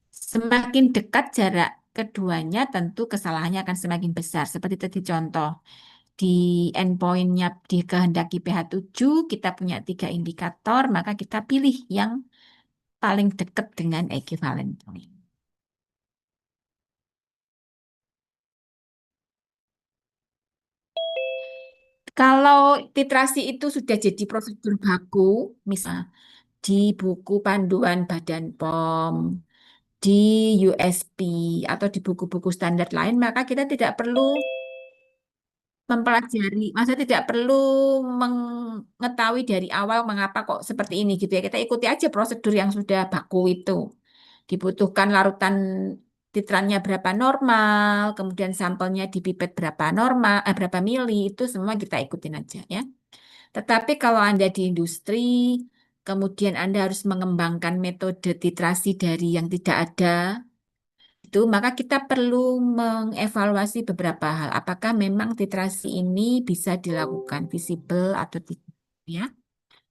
Semakin dekat jarak keduanya tentu kesalahannya akan semakin besar. Seperti tadi contoh di endpointnya di kehendaki pH 7 kita punya 3 indikator, maka kita pilih yang paling dekat dengan equivalent point. Kalau titrasi itu sudah jadi prosedur baku, misal di buku panduan Badan POM, di USP, atau di buku-buku standar lain, maka kita tidak perlu mempelajari, masa tidak perlu mengetahui dari awal mengapa kok seperti ini gitu ya. Kita ikuti aja prosedur yang sudah baku itu. Dibutuhkan larutan titrannya berapa normal, kemudian sampelnya dipipet berapa normal, berapa mili, itu semua kita ikutin aja ya. Tetapi kalau Anda di industri, kemudian Anda harus mengembangkan metode titrasi dari yang tidak ada, itu maka kita perlu mengevaluasi beberapa hal. Apakah memang titrasi ini bisa dilakukan visible atau tidak, ya?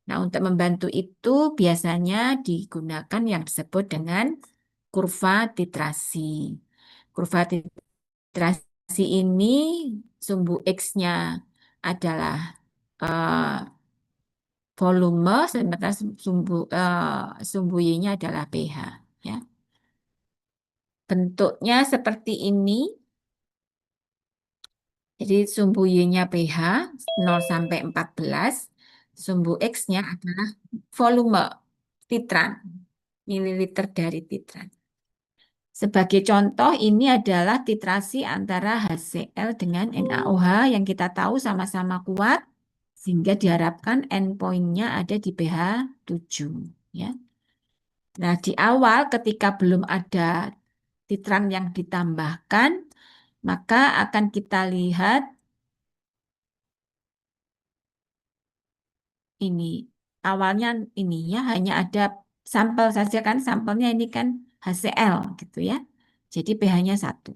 Nah, untuk membantu itu biasanya digunakan yang disebut dengan kurva titrasi. Kurva titrasi ini sumbu X-nya adalah eh, volume, sementara sumbu Y-nya adalah pH. Ya. Bentuknya seperti ini. Jadi sumbu Y-nya pH 0 sampai 14, sumbu X-nya adalah volume titran, mililiter dari titran. Sebagai contoh, ini adalah titrasi antara HCl dengan NaOH yang kita tahu sama-sama kuat, sehingga diharapkan endpoint-nya ada di pH 7. Ya. Nah, di awal ketika belum ada titran yang ditambahkan, maka akan kita lihat ini awalnya ini ya hanya ada sampel saja kan, sampelnya ini kan HCl gitu ya. Jadi pH-nya 1.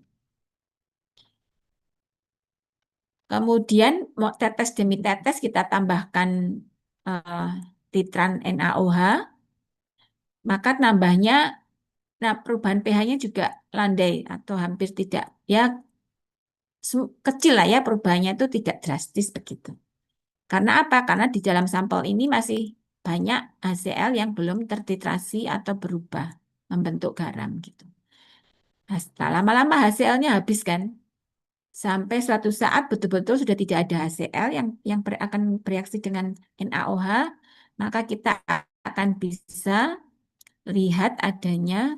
Kemudian mau tetes demi tetes kita tambahkan eh, titran NaOH, maka nambahnya nah perubahan pH-nya juga landai atau hampir tidak ya kecil lah ya, perubahannya itu tidak drastis begitu. Karena apa? Karena di dalam sampel ini masih banyak HCl yang belum tertitrasi atau berubah membentuk garam gitu. Nah, setelah lama-lama HCl-nya habis kan, sampai suatu saat betul-betul sudah tidak ada HCl yang akan bereaksi dengan NaOH, maka kita akan bisa lihat adanya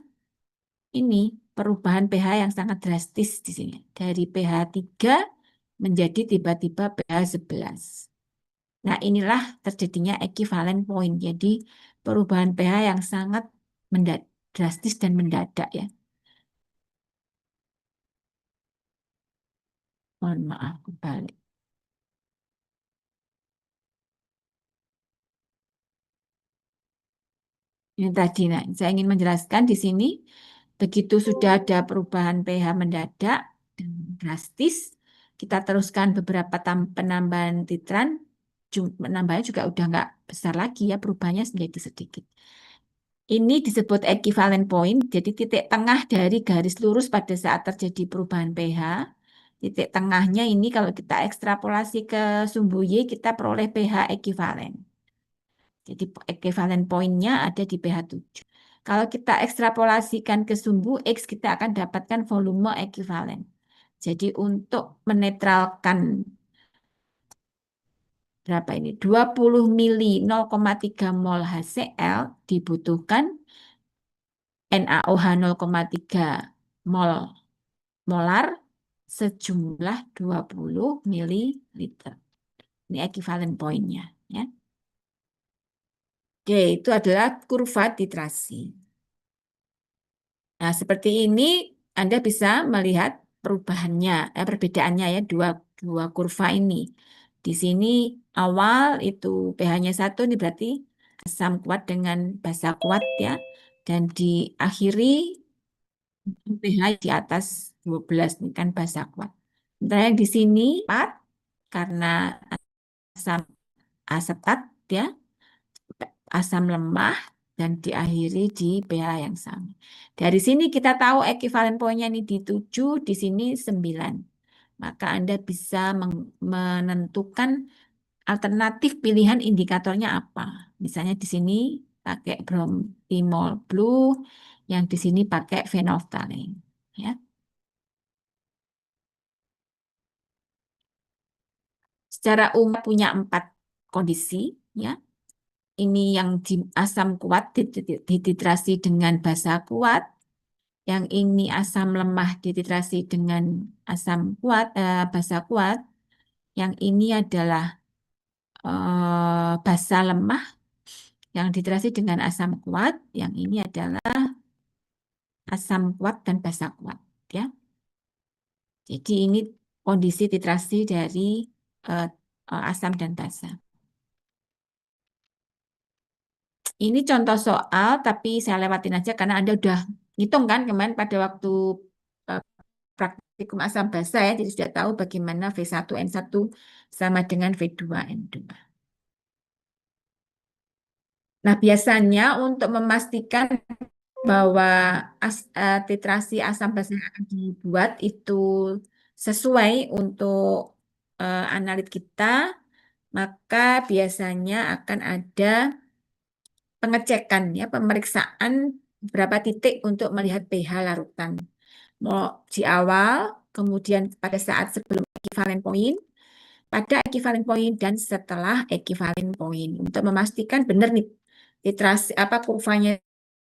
ini perubahan pH yang sangat drastis di sini. Dari pH 3 menjadi tiba-tiba pH 11. Nah, inilah terjadinya equivalent point. Jadi, perubahan pH yang sangat drastis dan mendadak ya. Mohon maaf, kembali. Ini tadi, nah, saya ingin menjelaskan di sini, begitu sudah ada perubahan pH mendadak dan drastis, kita teruskan beberapa penambahan titran, penambahannya juga udah nggak besar lagi ya, perubahannya menjadi sedikit. Ini disebut equivalent point, jadi titik tengah dari garis lurus pada saat terjadi perubahan pH. Titik tengahnya ini kalau kita ekstrapolasi ke sumbu Y, kita peroleh pH equivalent. Jadi equivalent point-nya ada di pH 7. Kalau kita ekstrapolasikan ke sumbu X, kita akan dapatkan volume equivalent. Jadi untuk menetralkan berapa ini? 20 mili 0,3 mol HCl dibutuhkan NaOH 0,3 mol molar sejumlah 20 mililiter. Ini equivalent point-nya ya. Oke, itu adalah kurva titrasi. Nah, seperti ini Anda bisa melihat perubahannya, perbedaannya ya dua kurva ini. Di sini awal itu pH-nya 1 ini berarti asam kuat dengan basa kuat ya. dan diakhiri pH di atas 12 ini kan basa kuat. Sementara yang di sini 4 karena asam asetat ya, asam lemah dan diakhiri di pH yang sama. Dari sini kita tahu ekivalen poinnya ini di 7, di sini 9. Maka Anda bisa menentukan alternatif pilihan indikatornya apa. Misalnya di sini pakai bromimol blue, yang di sini pakai phenolphthalein. Ya. Secara umum punya 4 kondisi. Ya. Ini yang di asam kuat dititrasi dengan basa kuat. Yang ini asam lemah dititrasi dengan asam kuat, basa kuat. Yang ini adalah basa lemah yang diterasi dengan asam kuat, yang ini adalah asam kuat dan basa kuat, ya. Jadi ini kondisi titrasi dari eh, asam dan basa. Ini contoh soal, tapi saya lewatin aja karena Anda udah ngitung kan kemarin pada waktu eh, praktikum asam basa ya, jadi sudah tahu bagaimana V1N1 sama dengan V2N2. Nah, biasanya untuk memastikan bahwa titrasi asam basa yang akan dibuat itu sesuai untuk analit kita, maka biasanya akan ada pengecekan ya, pemeriksaan beberapa titik untuk melihat pH larutan. Mau di awal, kemudian pada saat sebelum ekivalen poin, pada ekivalen poin dan setelah ekivalen poin untuk memastikan benar nih titrasi apa kurvanya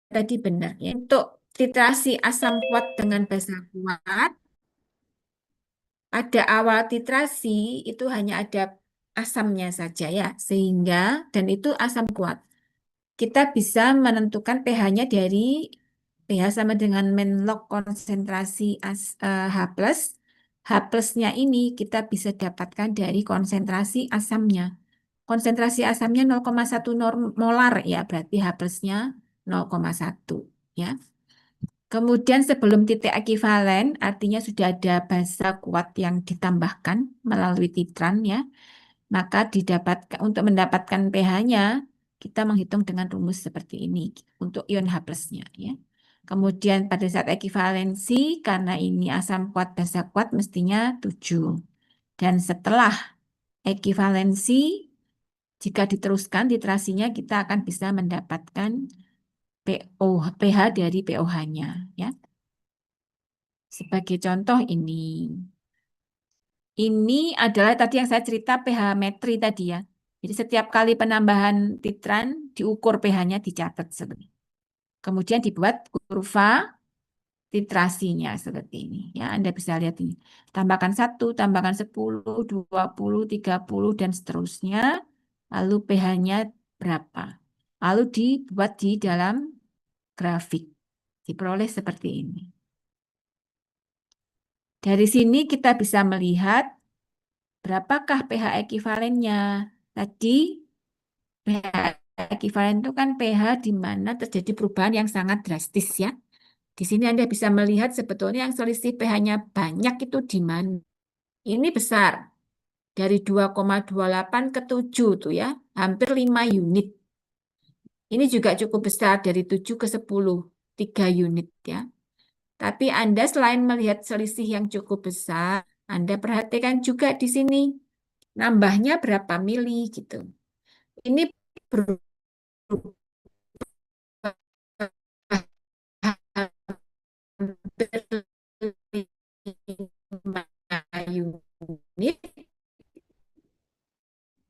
tadi benar ya. Untuk titrasi asam kuat dengan basa kuat, pada awal titrasi itu hanya ada asamnya saja ya, sehingga dan itu asam kuat. Kita bisa menentukan pH-nya dari pH sama dengan log konsentrasi H plus. H plusnya ini kita bisa dapatkan dari konsentrasi asamnya. Konsentrasi asamnya 0,1 molar ya, berarti H plusnya 0,1 ya. Kemudian sebelum titik ekivalen, artinya sudah ada basa kuat yang ditambahkan melalui titran ya, maka didapatkan untuk mendapatkan pH-nya kita menghitung dengan rumus seperti ini untuk ion H plusnya ya. Kemudian pada saat ekivalensi karena ini asam kuat basa kuat mestinya 7. Dan setelah ekivalensi jika diteruskan titrasinya kita akan bisa mendapatkan pH dari pOH-nya ya. Sebagai contoh ini. Ini adalah tadi yang saya cerita pH metri tadi ya. Jadi setiap kali penambahan titran diukur pH-nya dicatat seperti ini. Kemudian dibuat kurva titrasinya seperti ini. Ya, Anda bisa lihat ini. Tambahkan 1, tambahkan 10, 20, 30, dan seterusnya. Lalu pH-nya berapa. Lalu dibuat di dalam grafik. Diperoleh seperti ini. Dari sini kita bisa melihat berapakah pH ekivalennya. Tadi pH ekivalen itu kan pH di mana terjadi perubahan yang sangat drastis ya. Di sini Anda bisa melihat sebetulnya yang selisih pH-nya banyak itu di mana. Ini besar. Dari 2,28 ke 7 tuh ya. Hampir 5 unit. Ini juga cukup besar dari 7 ke 10. 3 unit ya. Tapi Anda selain melihat selisih yang cukup besar, Anda perhatikan juga di sini nambahnya berapa mili gitu. Ini berubah hampir 5 unit,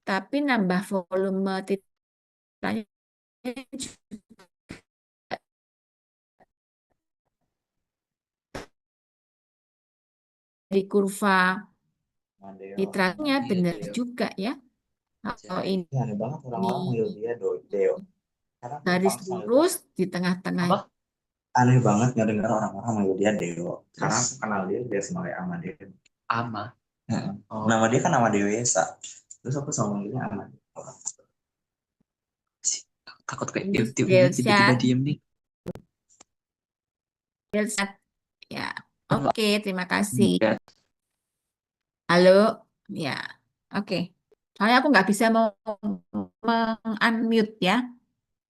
tapi nambah volume titranya di kurva titranya benar juga ya. Kalau ini Aneh banget orang-orang manggil dia Deo. Karena dia garis pantas manggil lurus di tengah-tengah. apa? Aneh banget nggak dengar orang-orang manggil dia Deo. Karena aku kenal dia sebagai Amadeo. Ama. Oh. Nama dia kan Amadeo Esa. Terus aku sama manggilnya Amadeo. Takut kayak tiba-tiba Delsa diem nih. Ya, oke, terima kasih. Ya, Halo, ya, oke. Soalnya aku nggak bisa mau unmute ya,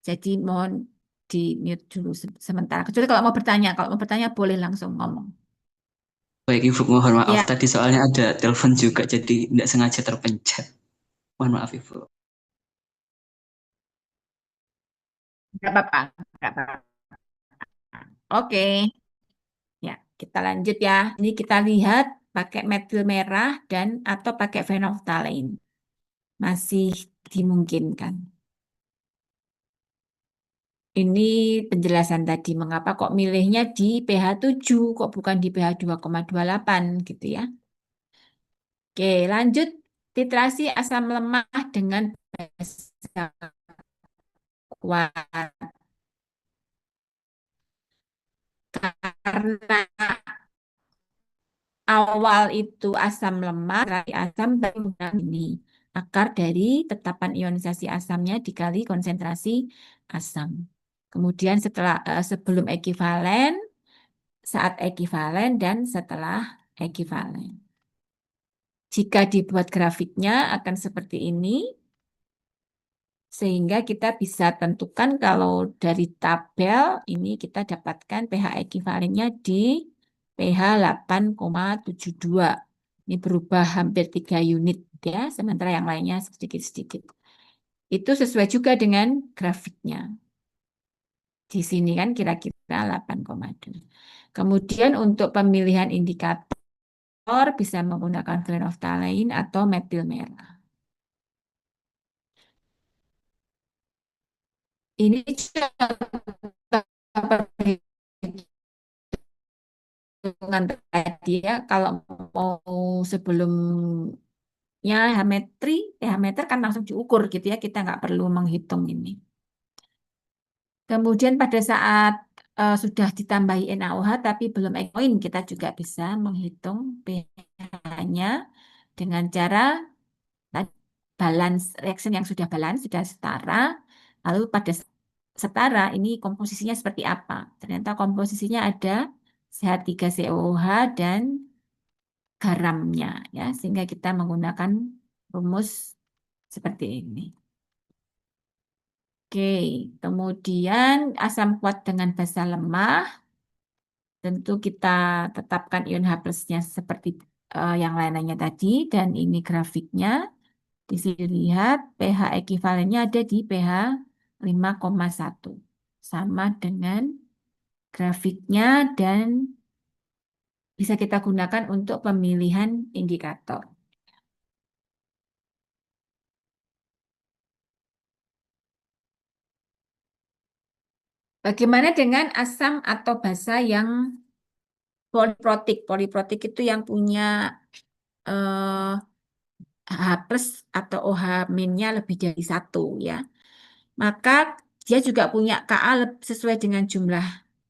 jadi mohon di mute dulu sementara. Kecuali kalau mau bertanya, boleh langsung ngomong. baik Ibu, mohon maaf. Ya, Tadi soalnya ada telepon juga, jadi tidak sengaja terpencet. Mohon maaf Ibu. nggak apa-apa, nggak apa-apa. Oke, ya, kita lanjut ya. Ini kita lihat pakai metil merah dan atau pakai phenolphthalein. Masih dimungkinkan. Ini penjelasan tadi mengapa kok milihnya di pH 7 kok bukan di pH 2,28 gitu ya. Oke, lanjut titrasi asam lemah dengan basa kuat. Karena awal itu asam lemah, dari asam dari menggunakan ini akar dari tetapan ionisasi asamnya dikali konsentrasi asam. Kemudian sebelum ekuivalen, saat ekuivalen dan setelah ekuivalen. Jika dibuat grafiknya akan seperti ini, sehingga kita bisa tentukan kalau dari tabel ini kita dapatkan pH ekuivalennya di pH 8,72. Ini berubah hampir 3 unit ya, sementara yang lainnya sedikit-sedikit. Itu sesuai juga dengan grafiknya. Di sini kan kira-kira 8,2. Kemudian untuk pemilihan indikator bisa menggunakan phenolphthalein atau metil merah. Ini contoh perhitungan tadi ya, kalau mau sebelumnya pH meter kan langsung diukur gitu ya, kita nggak perlu menghitung ini. Kemudian pada saat sudah ditambahi NaOH tapi belum ekoin, kita juga bisa menghitung pH-nya dengan cara balance reaction yang sudah balance, sudah setara. Lalu pada setara ini komposisinya seperti apa? Ternyata komposisinya ada CH3COOH dan garamnya ya, sehingga kita menggunakan rumus seperti ini. Oke, kemudian asam kuat dengan basa lemah, tentu kita tetapkan ion H plusnya seperti yang lainnya tadi, dan ini grafiknya. Di sini lihat pH ekuivalennya ada di pH 5,1. Sama dengan grafiknya dan bisa kita gunakan untuk pemilihan indikator. Bagaimana dengan asam atau basa yang poliprotik? Poliprotik itu yang punya eh, H plus atau OH minnya lebih dari satu ya. Maka dia juga punya Ka sesuai dengan jumlah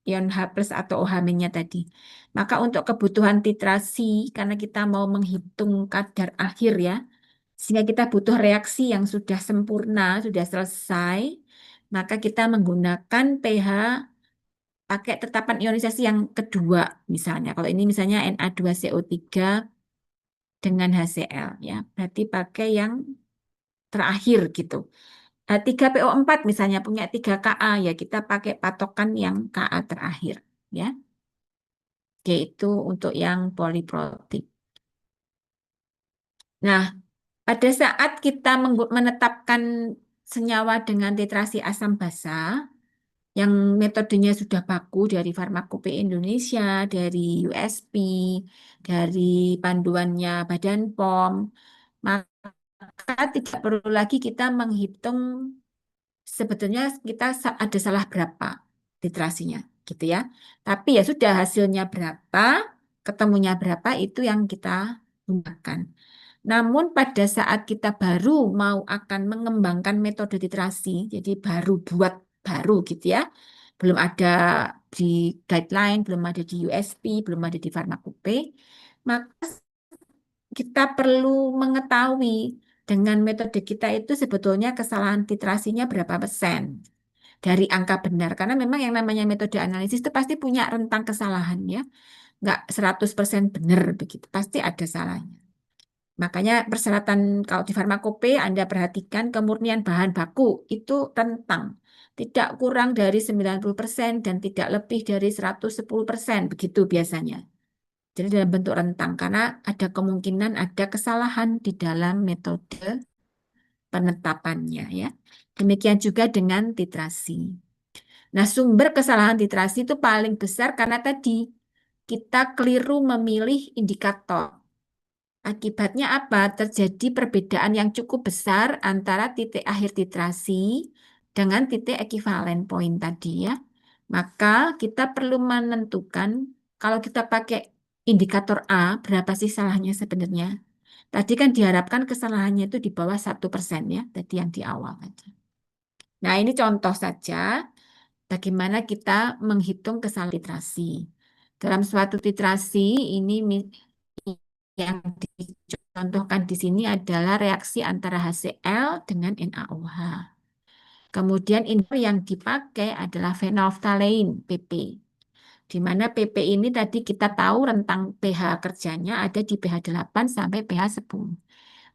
ion H plus atau OH minnya tadi. Maka untuk kebutuhan titrasi, karena kita mau menghitung kadar akhir ya, sehingga kita butuh reaksi yang sudah sempurna, sudah selesai, maka kita menggunakan pH pakai tetapan ionisasi yang kedua misalnya. Kalau ini misalnya Na2CO3 dengan HCl ya, berarti pakai yang terakhir gitu. 3PO4 misalnya punya 3 Ka ya kita pakai patokan yang Ka terakhir ya. Yaitu untuk yang poliprotik. Nah, pada saat kita menetapkan senyawa dengan titrasi asam basa yang metodenya sudah baku dari Farmakope Indonesia, dari USP, dari panduannya Badan POM, maka tidak perlu lagi kita menghitung sebetulnya kita ada salah berapa literasinya gitu ya. Tapi ya sudah hasilnya berapa, ketemunya berapa itu yang kita gunakan. Namun pada saat kita baru mau akan mengembangkan metode literasi, jadi baru buat baru gitu ya, belum ada di guideline, belum ada di USP, belum ada di Farmakope, maka kita perlu mengetahui dengan metode kita itu sebetulnya kesalahan titrasinya berapa persen. dari angka benar. Karena memang yang namanya metode analisis itu pasti punya rentang kesalahan ya. Nggak 100% benar begitu. Pasti ada salahnya. Makanya persyaratan kalau di farmakope Anda perhatikan kemurnian bahan baku itu rentang. Tidak kurang dari 90% dan tidak lebih dari 110%. Begitu biasanya. Jadi dalam bentuk rentang karena ada kemungkinan ada kesalahan di dalam metode penetapannya ya. Demikian juga dengan titrasi. Nah, sumber kesalahan titrasi itu paling besar karena tadi kita keliru memilih indikator. Akibatnya apa? Terjadi perbedaan yang cukup besar antara titik akhir titrasi dengan titik ekivalen poin tadi ya. Maka kita perlu menentukan kalau kita pakai indikator A, berapa sih salahnya sebenarnya? Tadi kan diharapkan kesalahannya itu di bawah 1% ya, tadi yang di awal tadi. Nah, ini contoh saja bagaimana kita menghitung kesalahan titrasi. Dalam suatu titrasi, ini yang dicontohkan di sini adalah reaksi antara HCl dengan NaOH. Kemudian ini yang dipakai adalah phenolphthalein, PP. Di mana PP ini tadi kita tahu rentang pH kerjanya ada di pH 8 sampai pH 10.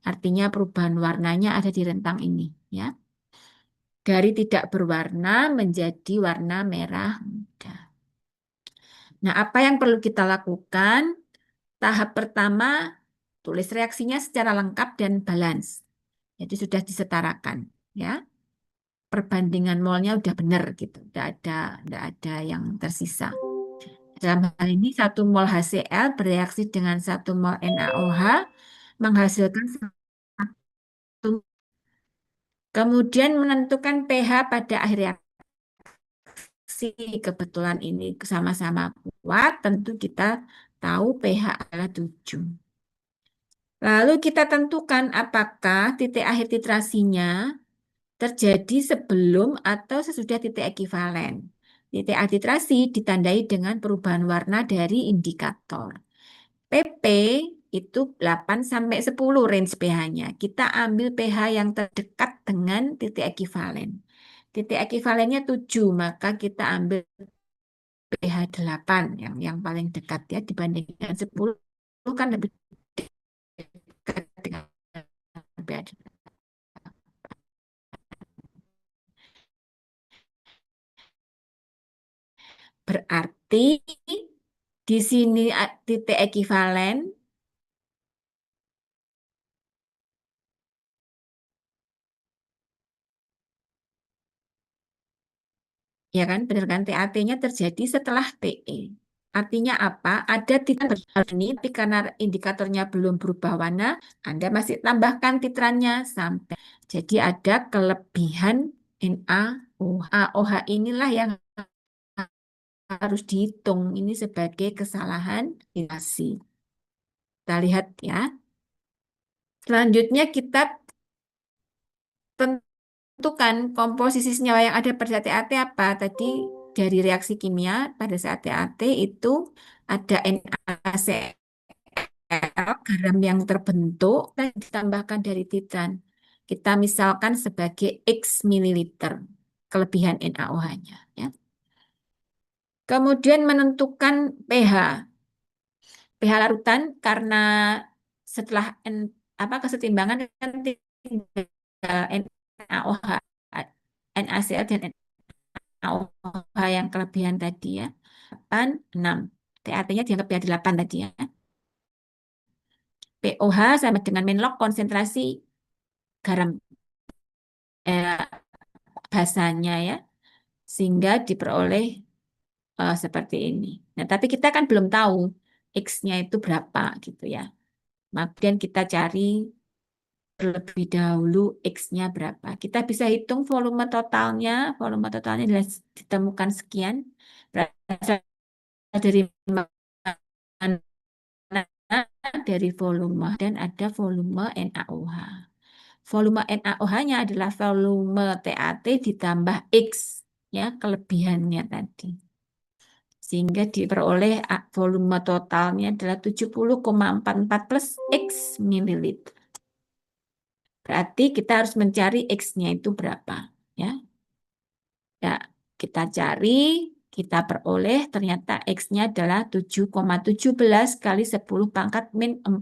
Artinya perubahan warnanya ada di rentang ini, ya. Dari tidak berwarna menjadi warna merah muda. Nah, apa yang perlu kita lakukan? Tahap pertama, tulis reaksinya secara lengkap dan balance. Jadi sudah disetarakan, ya. Perbandingan molnya udah benar gitu, tidak ada yang tersisa. Dalam hal ini 1 mol HCl bereaksi dengan 1 mol NaOH menghasilkan 1. Kemudian menentukan pH pada akhir reaksi. Kebetulan ini sama-sama kuat, tentu kita tahu pH adalah 7. Lalu kita tentukan apakah titik akhir titrasinya terjadi sebelum atau sesudah titik ekivalen. Titik akhir titrasi ditandai dengan perubahan warna dari indikator. PP itu 8 sampai 10 range pH-nya. Kita ambil pH yang terdekat dengan titik ekivalen. Titik ekivalennya 7, maka kita ambil pH 8 yang paling dekat ya dibandingkan 10 kan lebih dekat dengan pH. Berarti di sini titik ekivalen ya kan, benar kan TAT-nya terjadi setelah TE. Artinya apa? Ada titran ini, tapi karena indikatornya belum berubah warna, Anda masih tambahkan titrannya sampai. Jadi ada kelebihan NaOH. OH inilah yang harus dihitung. Ini sebagai kesalahan titrasi. Kita lihat ya. Selanjutnya kita tentukan komposisi senyawa yang ada pada TAT apa. Tadi dari reaksi kimia pada saat TAT itu ada NaCl, garam yang terbentuk dan ditambahkan dari titran. Kita misalkan sebagai X mililiter kelebihan NaOH-nya. Ya. Kemudian menentukan pH. pH larutan karena setelah kesetimbangan kan tinggal NaOH, NaCl dan NaOH yang kelebihan tadi ya. 8, 6. TAT-nya dianggap pH 8 tadi ya. pOH sama dengan menlog konsentrasi garam basanya ya. Sehingga diperoleh seperti ini. Nah, tapi kita kan belum tahu X-nya itu berapa gitu ya. Kemudian kita cari terlebih dahulu X-nya berapa. Kita bisa hitung volume totalnya. Volume totalnya adalah ditemukan sekian. Berasal dari mana? Dari volume. Dan ada volume NaOH. Volume NaOH-nya adalah volume TAT ditambah X. Ya, kelebihannya tadi. Sehingga diperoleh volume totalnya adalah 70,44 plus X mililiter. Berarti kita harus mencari X-nya itu berapa. Ya. Ya, kita cari, kita peroleh ternyata X-nya adalah 7,17 kali 10 pangkat min 4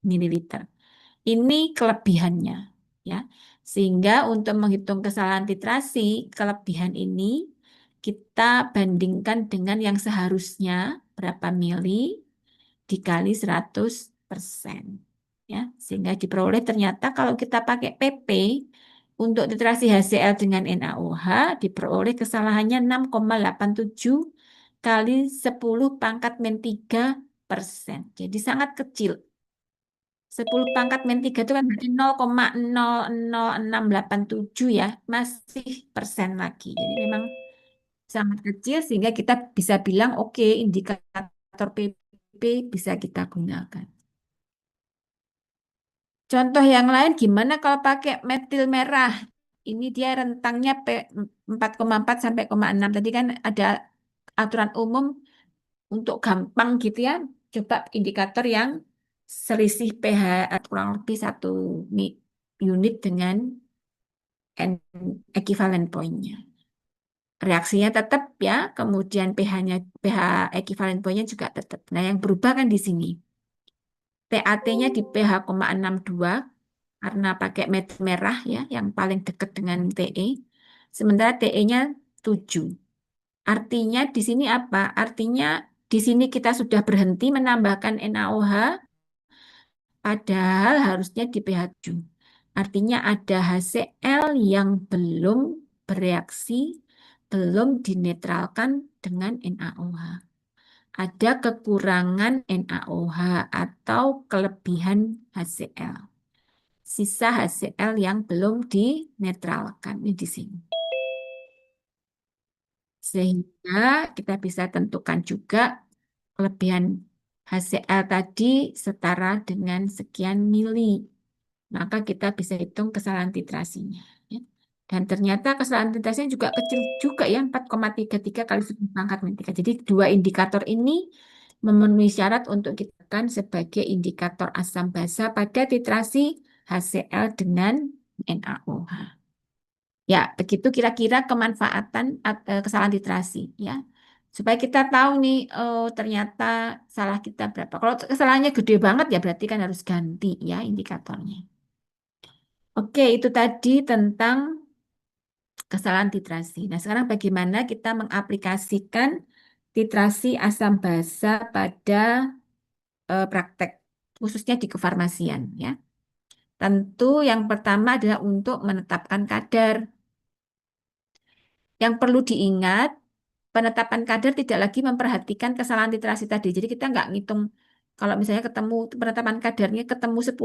mililiter. Ini kelebihannya, ya. Sehingga untuk menghitung kesalahan titrasi, kelebihan ini kita bandingkan dengan yang seharusnya berapa mili dikali 100%. Ya, sehingga diperoleh ternyata kalau kita pakai PP untuk titrasi HCl dengan NaOH diperoleh kesalahannya 6,87 kali 10 pangkat min 3%. Jadi sangat kecil. 10 pangkat min 3 itu kan berarti 0,00687 ya, masih persen lagi. Jadi memang sangat kecil sehingga kita bisa bilang oke, indikator PP bisa kita gunakan. Contoh yang lain gimana kalau pakai metil merah? Ini dia rentangnya 4,4 sampai 0,6. Tadi kan ada aturan umum untuk gampang gitu ya. Coba indikator yang selisih pH kurang lebih 1 unit dengan equivalent point-nya. Reaksinya tetap ya, kemudian pH-nya, pH equivalent point-nya juga tetap. Nah, yang berubah kan di sini. TAT-nya di pH 0,62 karena pakai metil merah ya, yang paling dekat dengan TE. Sementara TE-nya 7. Artinya di sini apa? Artinya di sini kita sudah berhenti menambahkan NaOH, padahal harusnya di pH 7. Artinya ada HCl yang belum bereaksi, belum dinetralkan dengan NaOH. Ada kekurangan NaOH atau kelebihan HCl. Sisa HCl yang belum dinetralkan ini di sini. Sehingga kita bisa tentukan juga kelebihan HCl tadi setara dengan sekian mili. Maka kita bisa hitung kesalahan titrasinya. Ya. Dan ternyata kesalahan titrasinya juga kecil juga ya, 4,33 kali 10 pangkat min 3. Jadi dua indikator ini memenuhi syarat untuk kita kan sebagai indikator asam basa pada titrasi HCl dengan NaOH. Ya, begitu kira-kira kemanfaatan kesalahan titrasi ya. Supaya kita tahu nih, ternyata salah kita berapa. Kalau kesalahannya gede banget ya berarti kan harus ganti ya indikatornya. Oke, itu tadi tentang kesalahan titrasi. Nah, sekarang bagaimana kita mengaplikasikan titrasi asam basa pada praktek, khususnya di kefarmasian ya. Tentu yang pertama adalah untuk menetapkan kadar. Yang perlu diingat, penetapan kadar tidak lagi memperhatikan kesalahan titrasi tadi. Jadi kita nggak ngitung kalau misalnya ketemu penetapan kadarnya ketemu 10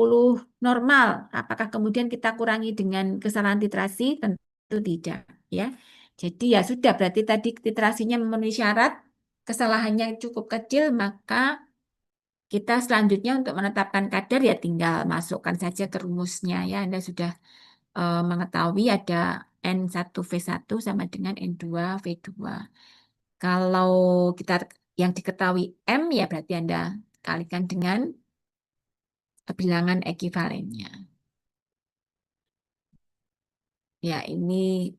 normal, apakah kemudian kita kurangi dengan kesalahan titrasi? Tentu tidak, ya. Jadi ya sudah berarti tadi titrasinya memenuhi syarat, kesalahannya cukup kecil, maka kita selanjutnya untuk menetapkan kadar ya tinggal masukkan saja ke rumusnya ya. Anda sudah mengetahui ada N1V1 sama dengan N2V2. Kalau kita yang diketahui M ya berarti Anda kalikan dengan bilangan ekivalennya. Ya, ini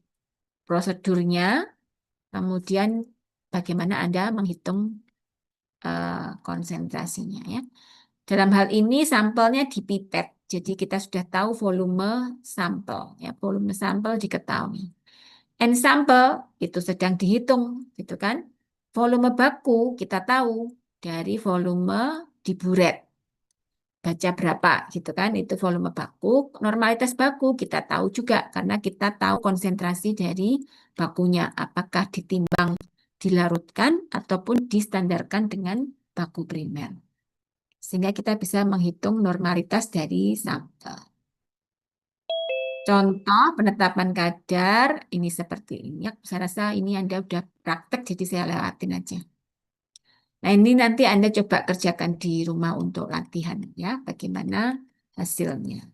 prosedurnya. Kemudian bagaimana Anda menghitung konsentrasinya ya. Dalam hal ini sampelnya dipipet. Jadi kita sudah tahu volume sampel ya, volume sampel diketahui. N sampel itu sedang dihitung gitu kan. Volume baku kita tahu dari volume di buret. Baca berapa gitu kan, itu volume baku. Normalitas baku kita tahu juga karena kita tahu konsentrasi dari bakunya, apakah ditimbang dilarutkan ataupun distandarkan dengan baku primer. Sehingga kita bisa menghitung normalitas dari sampel. Contoh penetapan kadar ini seperti ini. Ya, saya rasa ini Anda udah praktek jadi saya lewatin aja. Nah, ini nanti Anda coba kerjakan di rumah untuk latihan ya, bagaimana hasilnya.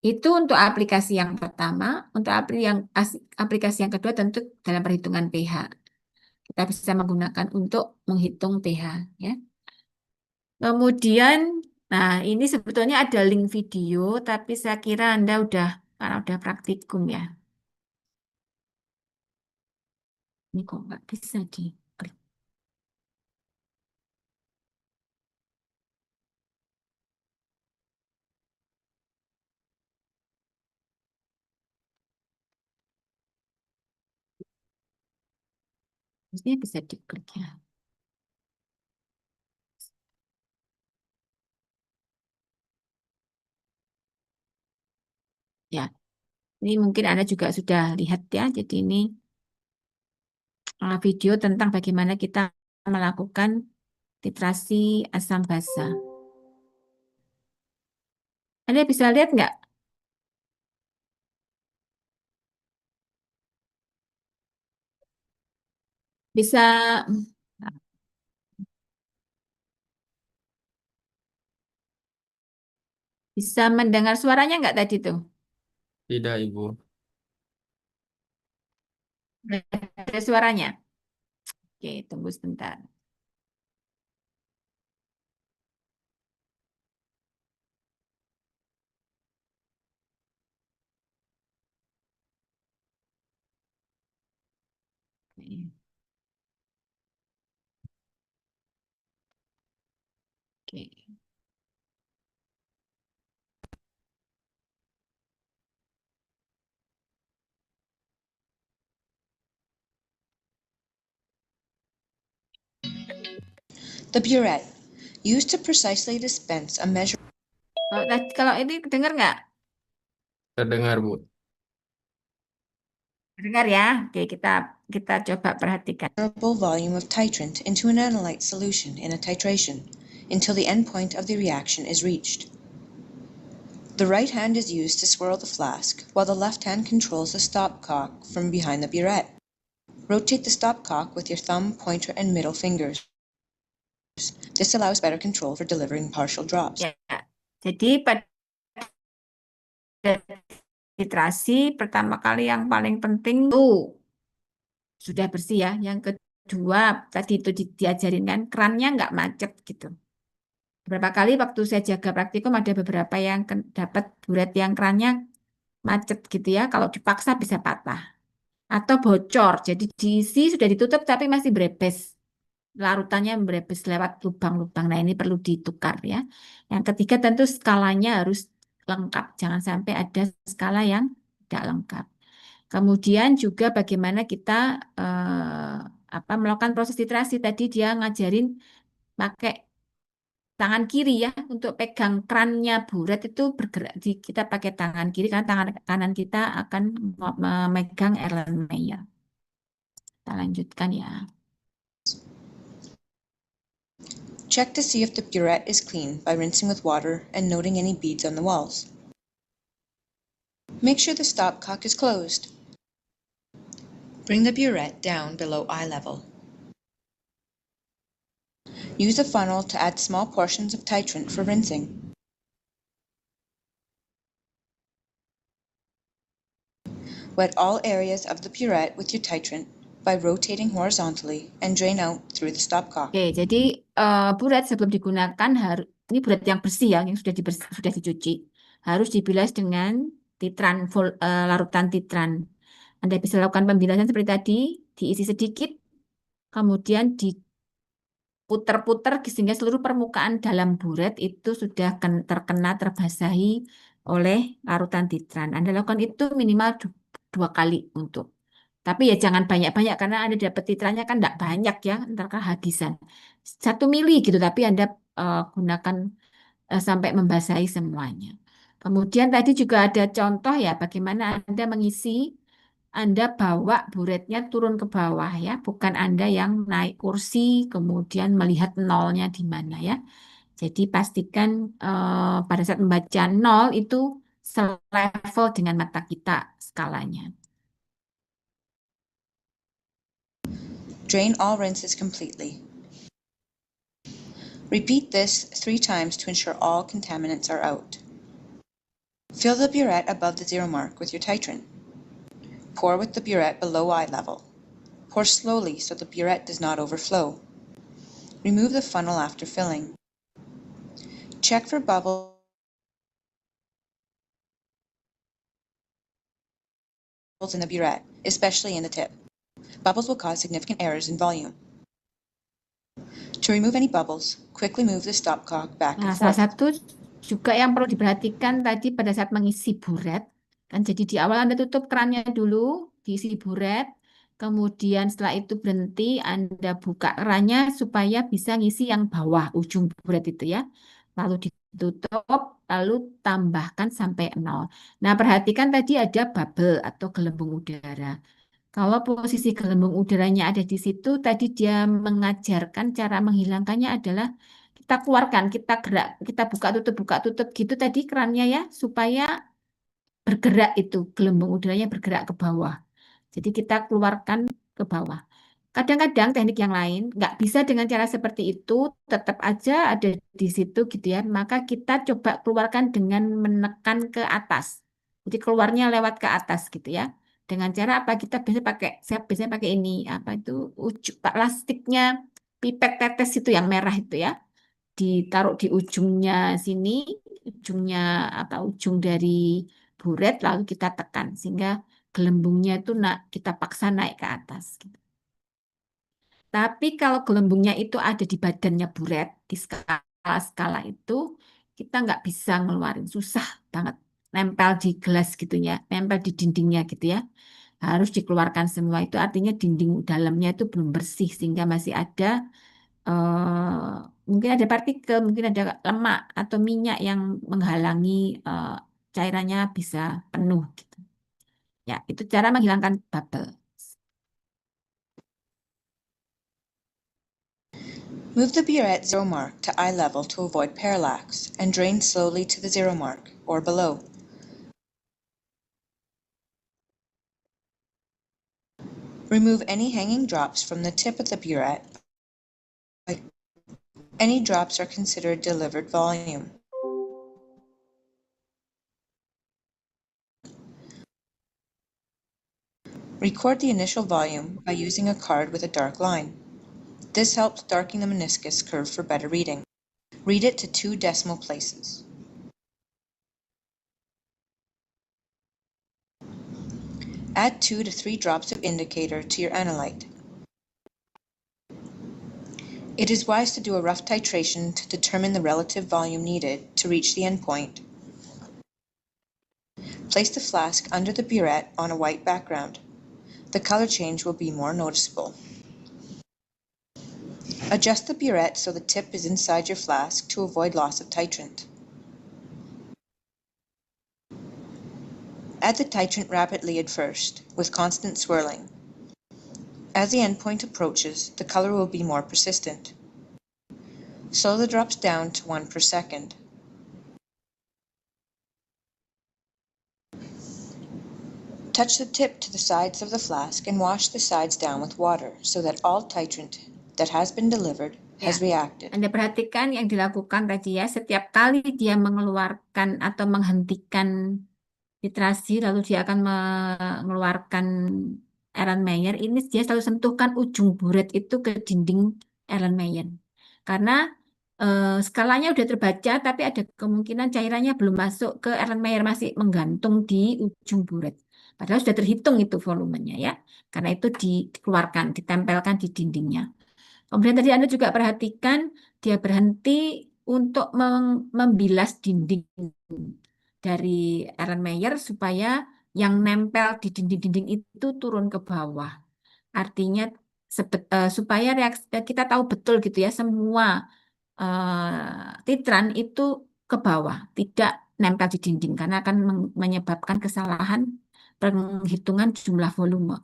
Itu untuk aplikasi yang pertama, untuk aplikasi yang kedua tentu dalam perhitungan pH. Kita bisa menggunakan untuk menghitung pH ya. Kemudian, nah ini sebetulnya ada link video, tapi saya kira Anda karena udah praktikum ya. Ini kok nggak bisa diklik. Mestinya bisa diklik ya. Ya, ini mungkin Anda juga sudah lihat ya. Jadi ini video tentang bagaimana kita melakukan titrasi asam basa. Anda bisa lihat nggak? Bisa bisa mendengar suaranya nggak tadi tuh? Tidak, Ibu. Ada suaranya. Oke, tunggu sebentar. Oke. Oke. The burette, used to precisely dispense a measure Kalau ini dengar nggak? Terdengar, Bu. Dengar ya. Oke, kita coba perhatikan. considerable volume of titrant into an analyte solution in a titration until the end point of the reaction is reached. The right hand is used to swirl the flask, while the left hand controls the stopcock from behind the burette. Rotate the stopcock with your thumb, pointer, and middle fingers. This allows better control for delivering partial drops. Ya. Jadi pada titrasi pertama kali yang paling penting tuh sudah bersih ya. Yang kedua tadi itu diajarin kan kerannya nggak macet gitu. Beberapa kali waktu saya jaga praktikum ada beberapa yang dapat buret yang kerannya macet gitu ya. Kalau dipaksa bisa patah atau bocor. Jadi diisi sudah ditutup tapi masih berebes. Larutannya berebes lewat lubang-lubang. Nah, ini perlu ditukar ya. Yang ketiga tentu skalanya harus lengkap. Jangan sampai ada skala yang tidak lengkap. Kemudian juga bagaimana kita melakukan proses titrasi. Tadi dia ngajarin pakai tangan kiri ya untuk pegang kerannya buret itu bergerak kita pakai tangan kiri karena tangan kanan kita akan memegang Erlenmeyer. Kita lanjutkan ya. Check to see if the burette is clean by rinsing with water and noting any beads on the walls. Make sure the stopcock is closed. Bring the burette down below eye level. Use a funnel to add small portions of titrant for rinsing. Wet all areas of the burette with your titrant by rotating horizontally and drain out through the stopcock. Oke, jadi buret sebelum digunakan ini buret yang bersih ya, yang sudah dicuci, harus dibilas dengan titran larutan titran. Anda bisa lakukan pembilasan seperti tadi, diisi sedikit, kemudian diputer-puter sehingga seluruh permukaan dalam buret itu sudah terkena terbasahi oleh larutan titran. Anda lakukan itu minimal 2 kali untuk. Tapi ya jangan banyak-banyak karena Anda dapat titrannya kan tidak banyak ya, ntar kehabisan. 1 mili gitu, tapi Anda gunakan sampai membasahi semuanya. Kemudian tadi juga ada contoh ya bagaimana Anda mengisi, Anda bawa buretnya turun ke bawah ya, bukan Anda yang naik kursi kemudian melihat nolnya di mana ya. Jadi pastikan pada saat membaca nol itu selevel dengan mata kita skalanya. Drain all rinses completely. Repeat this 3 times to ensure all contaminants are out. Fill the burette above the zero mark with your titrant. Pour with the burette below eye level. Pour slowly so the burette does not overflow. Remove the funnel after filling. Check for bubbles in the burette, especially in the tip. Bubbles will cause significant errors in volume. To remove any bubbles, quickly move the stopcock back Nah, and salah forth. satu juga yang perlu diperhatikan tadi pada saat mengisi buret, kan jadi di awal Anda tutup kerannya dulu, diisi buret, kemudian setelah itu berhenti, Anda buka kerannya supaya bisa ngisi yang bawah ujung buret itu ya. Lalu ditutup, lalu tambahkan sampai 0. Nah, perhatikan tadi ada bubble atau gelembung udara. Kalau posisi gelembung udaranya ada di situ, tadi dia mengajarkan cara menghilangkannya adalah kita keluarkan, kita gerak, kita buka tutup gitu tadi kerannya ya, supaya bergerak itu gelembung udaranya bergerak ke bawah. Jadi kita keluarkan ke bawah. Kadang-kadang teknik yang lain nggak bisa dengan cara seperti itu, tetap aja ada di situ gitu ya. Maka kita coba keluarkan dengan menekan ke atas. Jadi keluarnya lewat ke atas gitu ya. Dengan cara apa? Saya biasanya pakai ini, apa itu plastiknya pipet tetes itu yang merah itu ya. Ditaruh di ujungnya sini, ujungnya apa? Ujung dari buret, lalu kita tekan sehingga gelembungnya itu kita paksa naik ke atas. Gitu. Tapi kalau gelembungnya itu ada di badannya buret, di skala-skala itu, kita nggak bisa ngeluarin. Susah banget. Nempel di gelas gitu ya, nempel di dindingnya gitu ya. Harus dikeluarkan semua itu artinya dinding dalamnya itu belum bersih sehingga masih ada mungkin ada partikel, mungkin ada lemak atau minyak yang menghalangi cairannya bisa penuh gitu. Ya, itu cara menghilangkan bubble. Move the burette 0 mark to eye level to avoid parallax and drain slowly to the 0 mark or below. Remove any hanging drops from the tip of the burette. Any drops are considered delivered volume. Record the initial volume by using a card with a dark line. This helps darken the meniscus curve for better reading. Read it to 2 decimal places. Add 2 to 3 drops of indicator to your analyte. It is wise to do a rough titration to determine the relative volume needed to reach the endpoint. Place the flask under the burette on a white background. The color change will be more noticeable. Adjust the burette so the tip is inside your flask to avoid loss of titrant. Add the titrant rapidly at first, with constant swirling. As the endpoint approaches, the color will be more persistent. Slow the drops down to 1 per second. Touch the tip to the sides of the flask and wash the sides down with water so that all titrant that has been delivered has reacted. Anda perhatikan yang dilakukan tadi ya, setiap kali dia mengeluarkan atau menghentikan titrasi, lalu dia akan mengeluarkan Erlenmeyer, ini dia selalu sentuhkan ujung buret itu ke dinding Erlenmeyer. Karena skalanya udah terbaca, tapi ada kemungkinan cairannya belum masuk ke Erlenmeyer, masih menggantung di ujung buret. Padahal sudah terhitung itu volumenya ya. Karena itu dikeluarkan, ditempelkan di dindingnya. Kemudian tadi Anda juga perhatikan dia berhenti untuk membilas dinding dari Erlenmeyer supaya yang nempel di dinding-dinding itu turun ke bawah. Artinya supaya kita tahu betul gitu ya semua titran itu ke bawah, tidak nempel di dinding karena akan menyebabkan kesalahan penghitungan jumlah volume.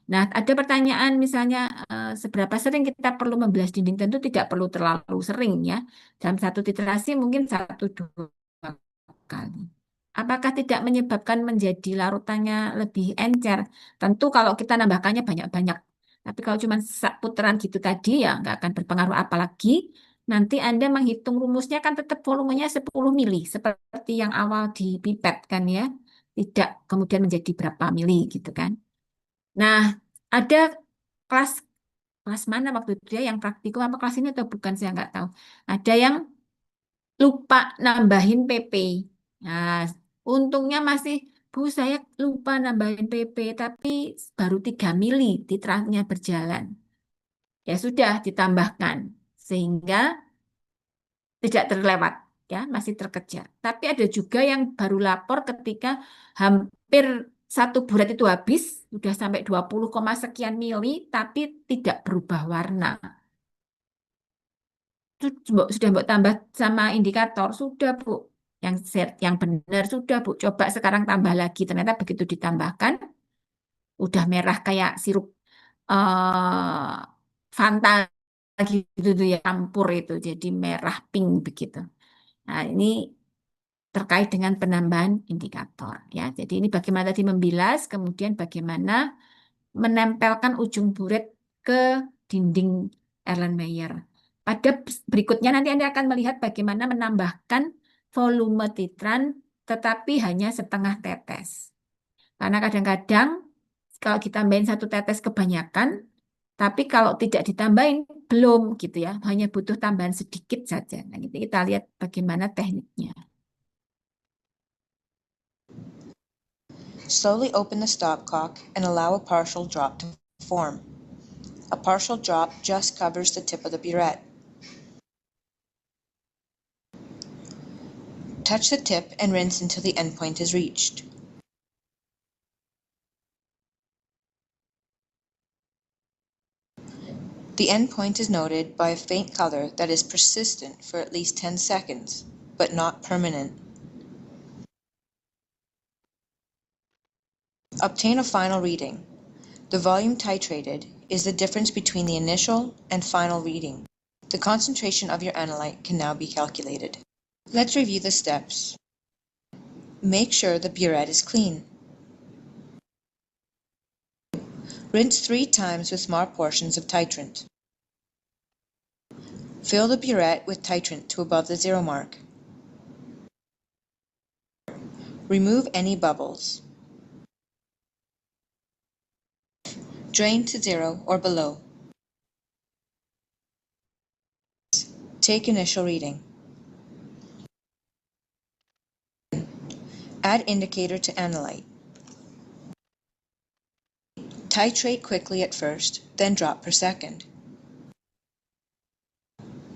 Nah, ada pertanyaan misalnya seberapa sering kita perlu membilas dinding? Tentu tidak perlu terlalu sering ya. Dalam satu titrasi mungkin 1-2 kali. Apakah tidak menyebabkan menjadi larutannya lebih encer? Tentu kalau kita nambahkannya banyak-banyak. Tapi kalau cuma putaran gitu tadi ya nggak akan berpengaruh apalagi. Nanti Anda menghitung rumusnya kan tetap volumenya 10 mili. Seperti yang awal di pipet kan ya. Tidak kemudian menjadi berapa mili gitu kan. Nah, ada kelas kelas mana waktu itu ya yang praktikum apa kelas ini atau bukan saya nggak tahu. Ada yang lupa nambahin PP. Nah, untungnya masih Bu, saya lupa nambahin PP, tapi baru 3 mili titranya berjalan. Ya sudah ditambahkan, sehingga tidak terlewat, ya masih terkejar. Tapi ada juga yang baru lapor ketika hampir satu burat itu habis, sudah sampai 20, sekian mili, tapi tidak berubah warna. Itu sudah Mbok tambah sama indikator, sudah Bu. Yang set, yang benar sudah Bu. Coba sekarang tambah lagi. Ternyata begitu ditambahkan, udah merah kayak sirup eh Fanta gitu tuh ya, campur itu. Jadi merah pink begitu. Nah, ini terkait dengan penambahan indikator ya. Jadi ini bagaimana tadi membilas, kemudian bagaimana menempelkan ujung buret ke dinding Erlenmeyer. Pada berikutnya nanti Anda akan melihat bagaimana menambahkan volume titran tetapi hanya setengah tetes. Karena kadang-kadang kalau ditambahin satu tetes kebanyakan, tapi kalau tidak ditambahin belum gitu ya, hanya butuh tambahan sedikit saja. Nah, gitu kita lihat bagaimana tekniknya. Slowly open the stopcock and allow a partial drop to form. A partial drop just covers the tip of the burette. Touch the tip and rinse until the endpoint is reached. The endpoint is noted by a faint color that is persistent for at least 10 seconds, but not permanent. Obtain a final reading. The volume titrated is the difference between the initial and final reading. The concentration of your analyte can now be calculated. Let's review the steps. Make sure the burette is clean. Rinse 3 times with small portions of titrant. Fill the burette with titrant to above the 0 mark. Remove any bubbles. Drain to 0 or below. Take initial reading. Add indicator to analyte. Titrate quickly at first, then drop per second.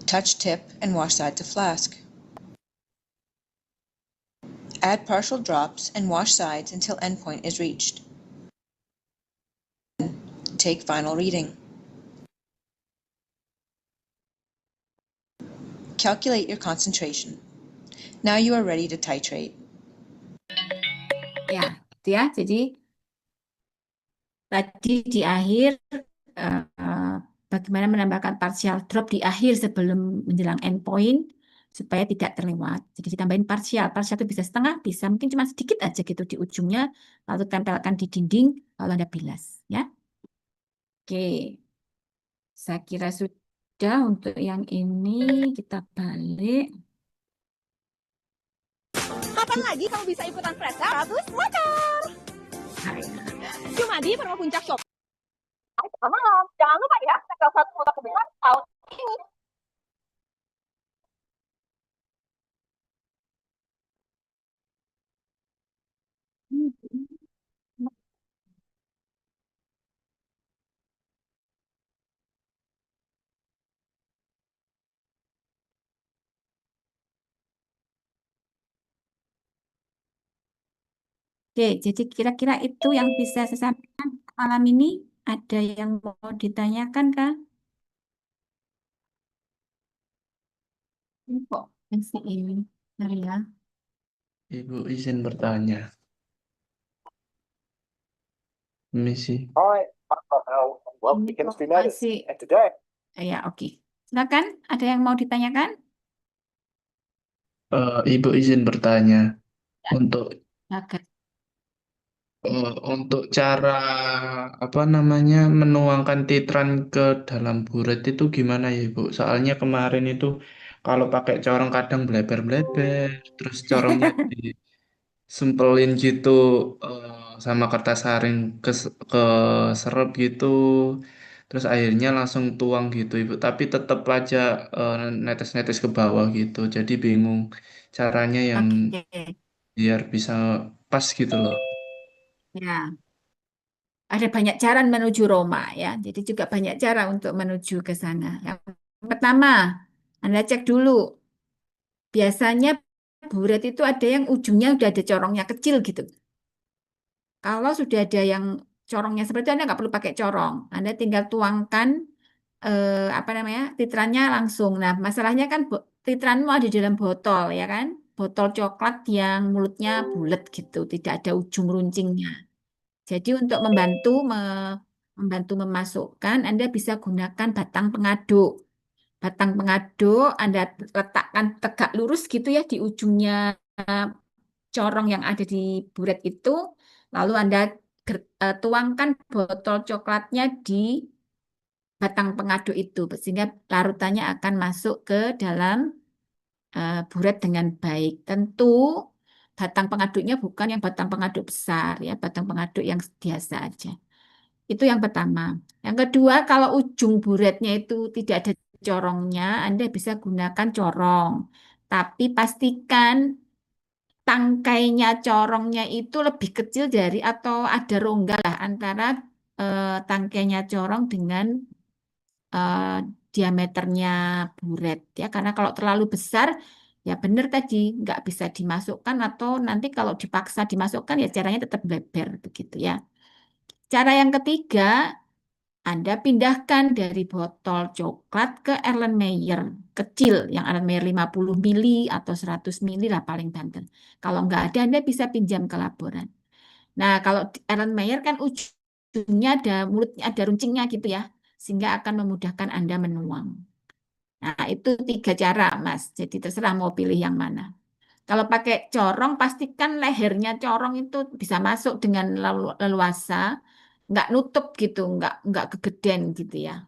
Touch tip and wash side to flask. Add partial drops and wash sides until endpoint is reached. Take final reading. Calculate your concentration. Now you are ready to titrate. Ya, gitu ya. Jadi tadi di akhir bagaimana menambahkan partial drop di akhir sebelum menjelang endpoint supaya tidak terlewat. Jadi ditambahin partial. Partial itu bisa setengah, bisa mungkin cuma sedikit aja gitu di ujungnya, lalu tempelkan di dinding, lalu Anda bilas. Ya. Oke, saya kira sudah untuk yang ini kita balik. Kapan lagi kamu bisa ikutan flash sale 100 motor? Cuma di Promo Puncak Shop. Malam, jangan lupa ya, tanggal 1 motor kebetulan tahun ini. Oke, jadi kira-kira itu yang bisa saya sampaikan malam ini. Ada yang mau ditanyakan, Kak? Ini kok masih ini. Bentar ya. Ibu izin bertanya. Misi. Ini kok masih. Ya, oke. Silakan, ada yang mau ditanyakan? Ibu izin bertanya. Untuk Bagas. untuk cara apa namanya menuangkan titran ke dalam buret itu gimana ya Ibu? Soalnya kemarin itu kalau pakai corong kadang bleber-bleber, terus corongnya disempelin gitu sama kertas saring ke serep gitu, terus akhirnya langsung tuang gitu Ibu. Tapi tetap aja netes-netes ke bawah gitu. Jadi bingung caranya yang Oke. biar bisa pas gitu loh. Ya, ada banyak cara menuju Roma ya. Jadi juga banyak cara untuk menuju ke sana. Yang pertama, Anda cek dulu. Biasanya buret itu ada yang ujungnya udah ada corongnya kecil gitu. Kalau sudah ada yang corongnya seperti itu, Anda nggak perlu pakai corong. Anda tinggal tuangkan apa namanya titrannya langsung. Nah, masalahnya kan titranmu ada di dalam botol ya kan? Botol coklat yang mulutnya bulat gitu, tidak ada ujung runcingnya. Jadi untuk membantu memasukkan, Anda bisa gunakan batang pengaduk. Batang pengaduk Anda letakkan tegak lurus gitu ya di ujungnya corong yang ada di buret itu. Lalu Anda tuangkan botol coklatnya di batang pengaduk itu sehingga larutannya akan masuk ke dalam buret dengan baik. Tentu batang pengaduknya bukan yang batang pengaduk besar ya, batang pengaduk yang biasa aja. Itu yang pertama. Yang kedua, kalau ujung buretnya itu tidak ada corongnya, Anda bisa gunakan corong. Tapi pastikan tangkainya corongnya itu lebih kecil dari atau ada rongga lah antara tangkainya corong dengan eh, diameternya buret ya. Karena kalau terlalu besar, ya benar tadi nggak bisa dimasukkan atau nanti kalau dipaksa dimasukkan ya caranya tetap bleber begitu ya. Cara yang ketiga, Anda pindahkan dari botol coklat ke Erlenmeyer kecil, yang Erlenmeyer 50 mili atau 100 mili lah paling banter. Kalau nggak ada, Anda bisa pinjam ke laboran. Nah, kalau Erlenmeyer kan ujungnya ada mulutnya, ada runcingnya gitu ya, sehingga akan memudahkan Anda menuang. Nah, itu 3 cara, Mas. Jadi terserah mau pilih yang mana. Kalau pakai corong, pastikan lehernya corong itu bisa masuk dengan leluasa, nggak nutup gitu, nggak kegedean gitu ya.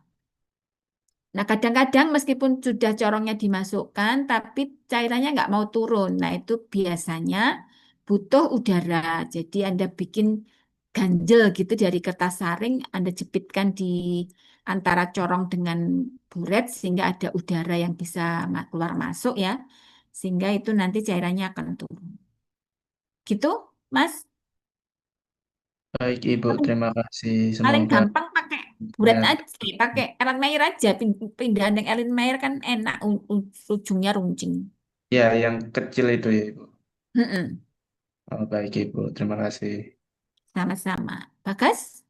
Nah, kadang-kadang meskipun sudah corongnya dimasukkan, tapi cairannya nggak mau turun. Nah, itu biasanya butuh udara. Jadi Anda bikin ganjel gitu dari kertas saring, Anda jepitkan di antara corong dengan buret sehingga ada udara yang bisa keluar masuk ya. Sehingga itu nanti cairannya akan turun. Gitu, Mas. Baik, Ibu, terima kasih. Paling Semoga gampang pakai buret ya, aja, pakai Ellen Mayer aja. Pindahan yang Ellen Mayer kan enak, ujungnya runcing. ya yang kecil itu ya, Ibu. Mm-mm. Oh, baik, Ibu, terima kasih. Sama-sama. Bagas?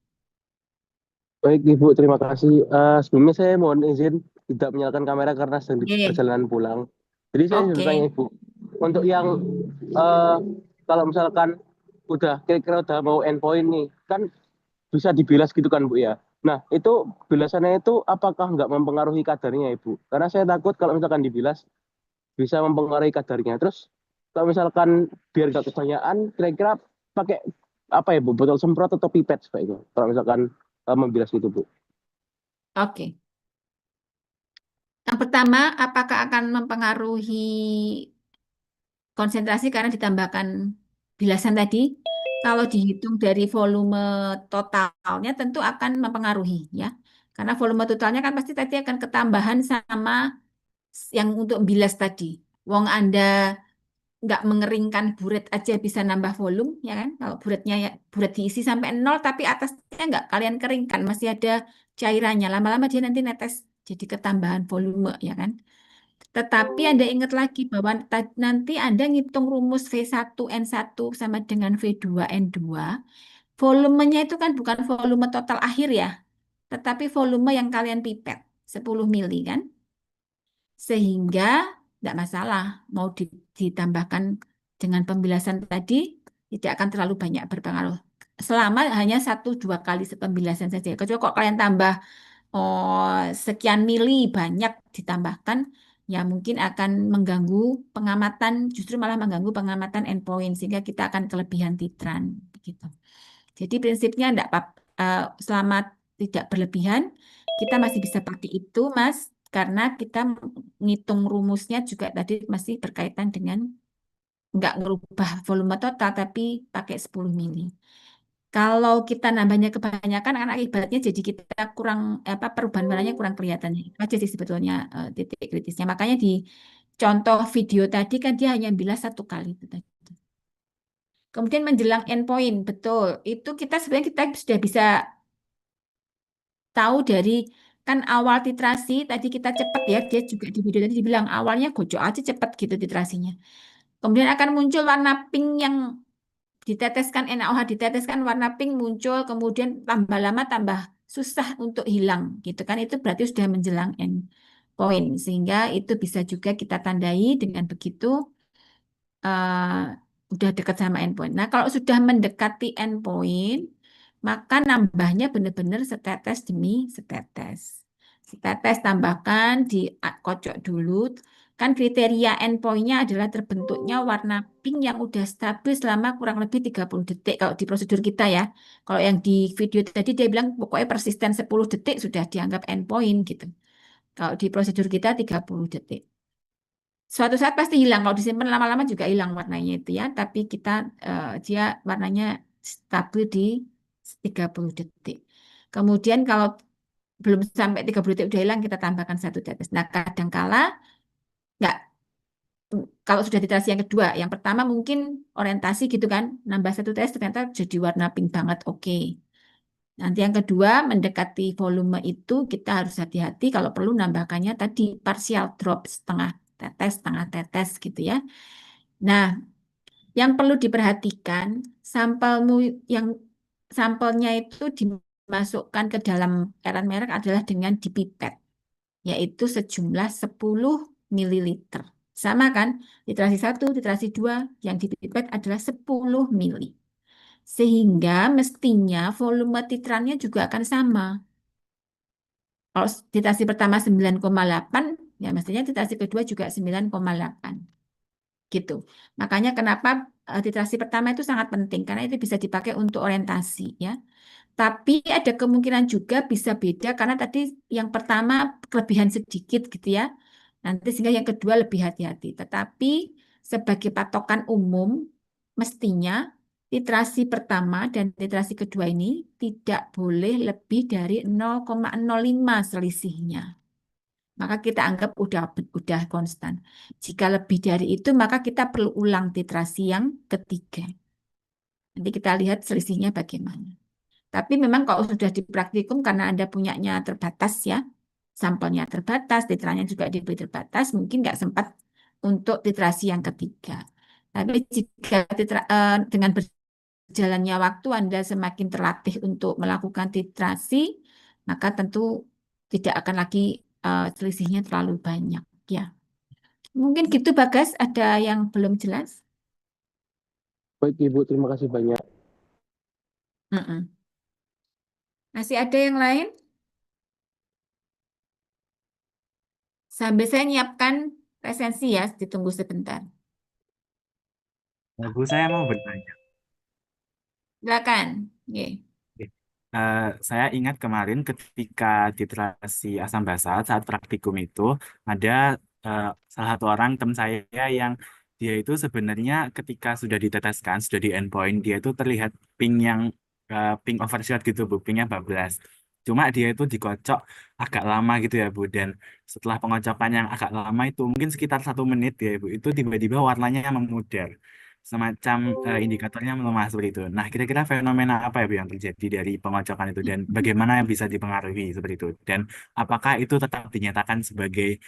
Baik Ibu, terima kasih. Sebelumnya saya mohon izin tidak menyalakan kamera karena sedang di Oke. perjalanan pulang. Jadi saya sudah tanya Oke. Ibu, untuk yang eh, kalau misalkan kira-kira udah mau endpoint nih, kan bisa dibilas gitu kan Bu ya. Nah itu bilasannya itu apakah nggak mempengaruhi kadarnya Ibu? Karena saya takut kalau misalkan dibilas bisa mempengaruhi kadarnya. Terus kalau misalkan biar nggak kebanyakan, kira-kira pakai apa ya Bu? Botol semprot atau pipet sebaiknya? Kalau misalkan membilas gitu Bu. Oke. Yang pertama, apakah akan mempengaruhi konsentrasi karena ditambahkan bilasan tadi? Kalau dihitung dari volume totalnya tentu akan mempengaruhi ya. Karena volume totalnya kan pasti tadi akan ketambahan sama yang untuk bilas tadi. Wong Anda nggak mengeringkan buret aja bisa nambah volume ya kan? Kalau buretnya ya buret diisi sampai nol tapi atasnya nggak kalian keringkan masih ada cairannya. Lama-lama dia nanti netes jadi ketambahan volume ya kan? Tetapi Anda ingat lagi bahwa nanti Anda ngitung rumus V1N1 sama dengan V2N2. Volumenya itu kan bukan volume total akhir ya, tetapi volume yang kalian pipet 10 mili kan? Sehingga tidak masalah mau ditambahkan dengan pembilasan tadi tidak akan terlalu banyak berpengaruh. Selama hanya 1-2 kali pembilasan saja. Kecuali kok kalian tambah sekian mili banyak ditambahkan, ya mungkin akan mengganggu pengamatan, justru malah mengganggu pengamatan endpoint sehingga kita akan kelebihan titran begitu. Jadi prinsipnya enggak selama tidak berlebihan, kita masih bisa pakai itu, Mas, karena kita ngitung rumusnya juga tadi masih berkaitan dengan nggak ngerubah volume total, tapi pakai 10 mili. Kalau kita nambahnya kebanyakan, kan akibatnya jadi kita kurang, perubahan warnanya kurang kelihatan. Itu aja sih sebetulnya titik kritisnya. Makanya di contoh video tadi kan dia hanya bilas 1 kali itu tadi. Kemudian menjelang endpoint, betul. Itu sebenarnya kita sudah bisa tahu dari kan awal titrasi tadi kita cepat ya, dia juga di video tadi dibilang awalnya gojok aja cepat gitu titrasinya. Kemudian akan muncul warna pink yang diteteskan NaOH diteteskan warna pink muncul, kemudian tambah lama tambah susah untuk hilang gitu kan. Itu berarti sudah menjelang endpoint, sehingga itu bisa juga kita tandai dengan begitu udah dekat sama endpoint. Nah, kalau sudah mendekati endpoint, maka nambahnya benar-benar setetes demi setetes. Setetes tambahkan, dikocok dulu. Kan kriteria endpointnya adalah terbentuknya warna pink yang udah stabil selama kurang lebih 30 detik kalau di prosedur kita ya. Kalau yang di video tadi dia bilang pokoknya persisten 10 detik sudah dianggap endpoint gitu. Kalau di prosedur kita 30 detik. Suatu saat pasti hilang. Kalau disimpan lama-lama juga hilang warnanya itu ya. Tapi dia warnanya stabil di 30 detik. Kemudian kalau belum sampai 30 detik udah hilang, kita tambahkan 1 tetes. Nah, kadangkala nggak, kalau sudah titrasi yang kedua, yang pertama mungkin orientasi gitu kan, nambah 1 tetes ternyata jadi warna pink banget, oke. Nanti yang kedua, mendekati volume itu kita harus hati-hati kalau perlu nambahkannya tadi partial drop setengah tetes gitu ya. Nah, yang perlu diperhatikan, yang sampelnya itu dimasukkan ke dalam cairan merek adalah dengan dipipet, yaitu sejumlah 10 ml. Sama kan? Titrasi 1, titrasi 2, yang dipipet adalah 10 ml. Sehingga mestinya volume titrannya juga akan sama. Kalau titrasi pertama 9,8, ya mestinya titrasi kedua juga 9,8. Gitu. Makanya kenapa titrasi pertama itu sangat penting, karena itu bisa dipakai untuk orientasi ya. Tapi ada kemungkinan juga bisa beda karena tadi yang pertama kelebihan sedikit gitu ya. Nanti sehingga yang kedua lebih hati-hati. Tetapi sebagai patokan umum, mestinya titrasi pertama dan titrasi kedua ini tidak boleh lebih dari 0,05 selisihnya. Maka kita anggap udah konstan. Jika lebih dari itu, maka kita perlu ulang titrasi yang ketiga. Nanti kita lihat selisihnya bagaimana. Tapi memang kalau sudah di praktikum karena Anda punyanya terbatas ya, sampelnya terbatas, titranya juga diberi terbatas, mungkin nggak sempat untuk titrasi yang ketiga. Tapi jika dengan berjalannya waktu Anda semakin terlatih untuk melakukan titrasi, maka tentu tidak akan lagi selisihnya terlalu banyak ya. Mungkin gitu Bagas, ada yang belum jelas? Baik Ibu, terima kasih banyak. Masih ada yang lain? Sambil saya nyiapkan presensi ya, ditunggu sebentar. Bu, saya mau bertanya. Silakan. Oke. Oke. Saya ingat kemarin ketika titrasi asam basa saat praktikum itu ada salah satu orang teman saya yang dia itu sebenarnya ketika sudah diteteskan, sudah di endpoint, dia itu terlihat pink yang pink overshot gitu Bu, pinknya bablas. Cuma dia itu dikocok agak lama gitu ya Bu, dan setelah pengocokan yang agak lama itu mungkin sekitar 1 menit ya Bu, itu tiba-tiba warnanya memudar semacam indikatornya melemah seperti itu. Nah, kira-kira fenomena apa ya Bu yang terjadi dari pengocokan itu dan bagaimana yang bisa dipengaruhi seperti itu? Dan apakah itu tetap dinyatakan sebagai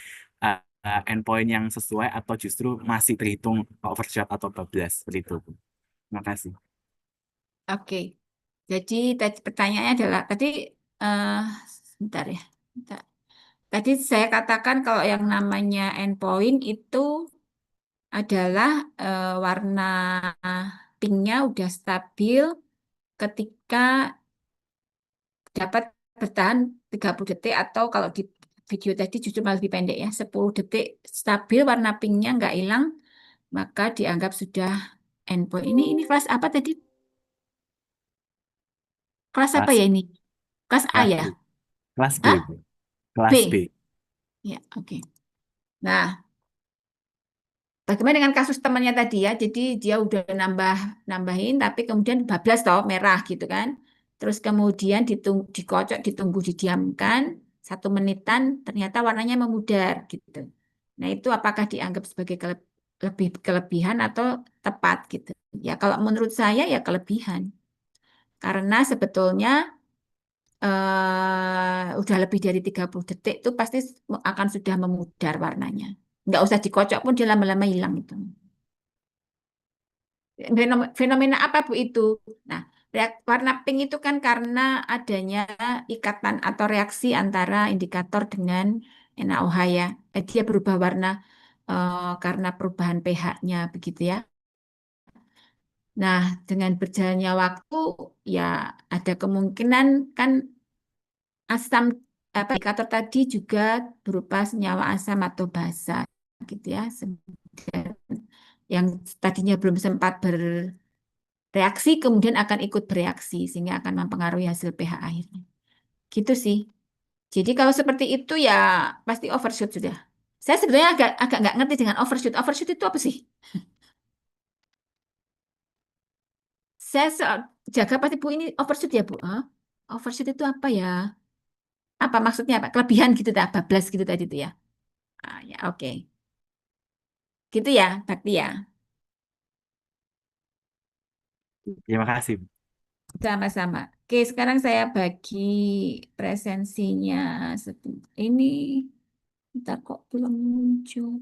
endpoint yang sesuai atau justru masih terhitung overshot atau bablas seperti itu Bu? Terima kasih. Oke. Jadi pertanyaannya adalah tadi sebentar ya. Bentar. Tadi saya katakan kalau yang namanya endpoint itu adalah warna pinknya udah stabil ketika dapat bertahan 30 detik atau kalau di video tadi justru malah lebih pendek ya, 10 detik stabil warna pinknya nggak hilang, maka dianggap sudah endpoint. Ini kelas apa tadi? Kelas apa Kelas, ya ini? Kelas A kelas ya? B. Kelas B, Hah? Bu. B? Kelas B. Ya, oke. Nah, bagaimana dengan kasus temannya tadi ya? Jadi dia udah nambahin, tapi kemudian bablas toh merah gitu kan? Terus kemudian dikocok, ditunggu, didiamkan 1 menitan, ternyata warnanya memudar gitu. Nah itu apakah dianggap sebagai lebih kelebihan atau tepat gitu? Ya, kalau menurut saya ya kelebihan. Karena sebetulnya udah lebih dari 30 detik itu pasti akan sudah memudar warnanya. Nggak usah dikocok pun dia lama-lama hilang itu. Fenomena apa Bu itu? Nah, warna pink itu kan karena adanya ikatan atau reaksi antara indikator dengan NaOH ya. Dia berubah warna karena perubahan pH-nya begitu ya. Nah, dengan berjalannya waktu ya ada kemungkinan kan asam indikator tadi juga berupa senyawa asam atau basa gitu ya. Yang tadinya belum sempat bereaksi kemudian akan ikut bereaksi sehingga akan mempengaruhi hasil pH akhirnya. Gitu sih. Jadi kalau seperti itu ya pasti overshoot sudah. Saya sebenarnya agak nggak ngerti dengan overshoot. Overshoot itu apa sih? Saya jaga pasti Bu ini overshoot ya Bu. Hah? Overshoot itu apa ya? Apa maksudnya apa? Kelebihan gitu dah, bablas gitu tadi itu ya. Ah, ya oke. Gitu ya, Bakti ya. Terima kasih. Sama-sama. Oke, sekarang saya bagi presensinya ini. Bentar kok belum muncul.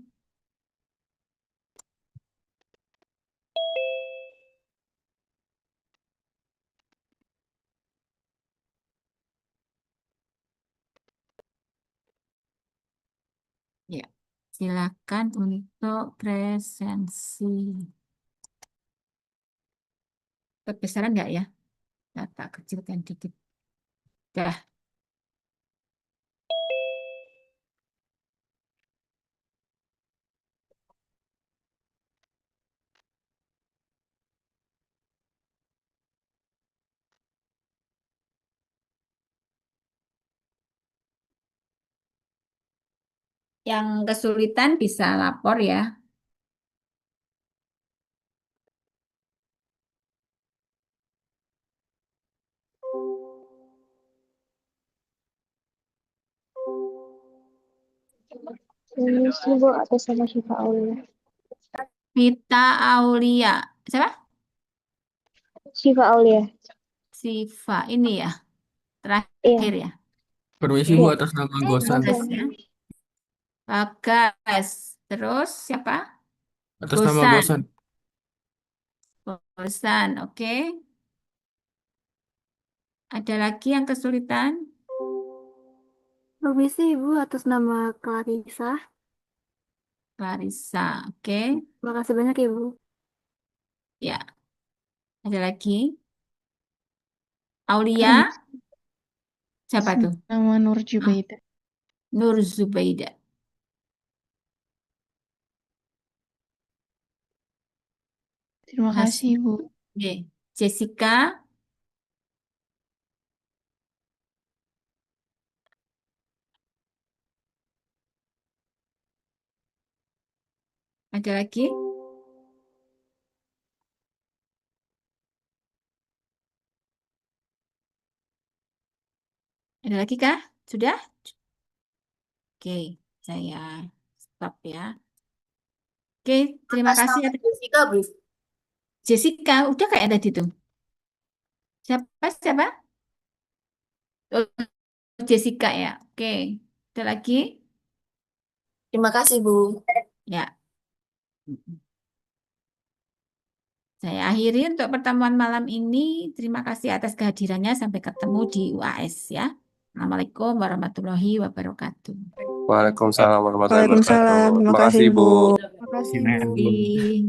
Ya, silakan untuk presensi. Kebesaran nggak ya? Data kecilkan dikit. Dah. Yang kesulitan bisa lapor ya. Ini Bu atas nama Syifa Aulia. Vita Aulia. Siapa? Syifa Aulia. Siva. Ini ya. Iya. Terakhir ya. Permisi Iya. Bu atas nama Gosan. Bagas ya. Bagas. Terus siapa? Atas nama Gosan. Gosan. Gosan. Oke. Ada lagi yang kesulitan? Permisi Ibu atas nama Clarissa. Clarissa. Oke. Terima kasih banyak Ibu. Ya. Ada lagi? Aulia. Siapa tuh? Nama Nur Jubaida. Nur Zubaida. Terima kasih Ibu. Oke. Jessica. Ada lagi? Ada lagi kah? Sudah? Oke, saya stop ya. Oke, terima kasih atas Jessica, Bu. Jessica. Udah kayak tadi tuh. Siapa? Oh, Jessica ya. Oke. Ada lagi? Terima kasih, Bu. Ya. Saya akhiri untuk pertemuan malam ini. Terima kasih atas kehadirannya. Sampai ketemu di UAS ya. Assalamualaikum warahmatullahi wabarakatuh. Waalaikumsalam warahmatullahi wabarakatuh. Waalaikumsalam. Terima Terima kasih kasih Bu. Terima kasih Bu. Terima kasih.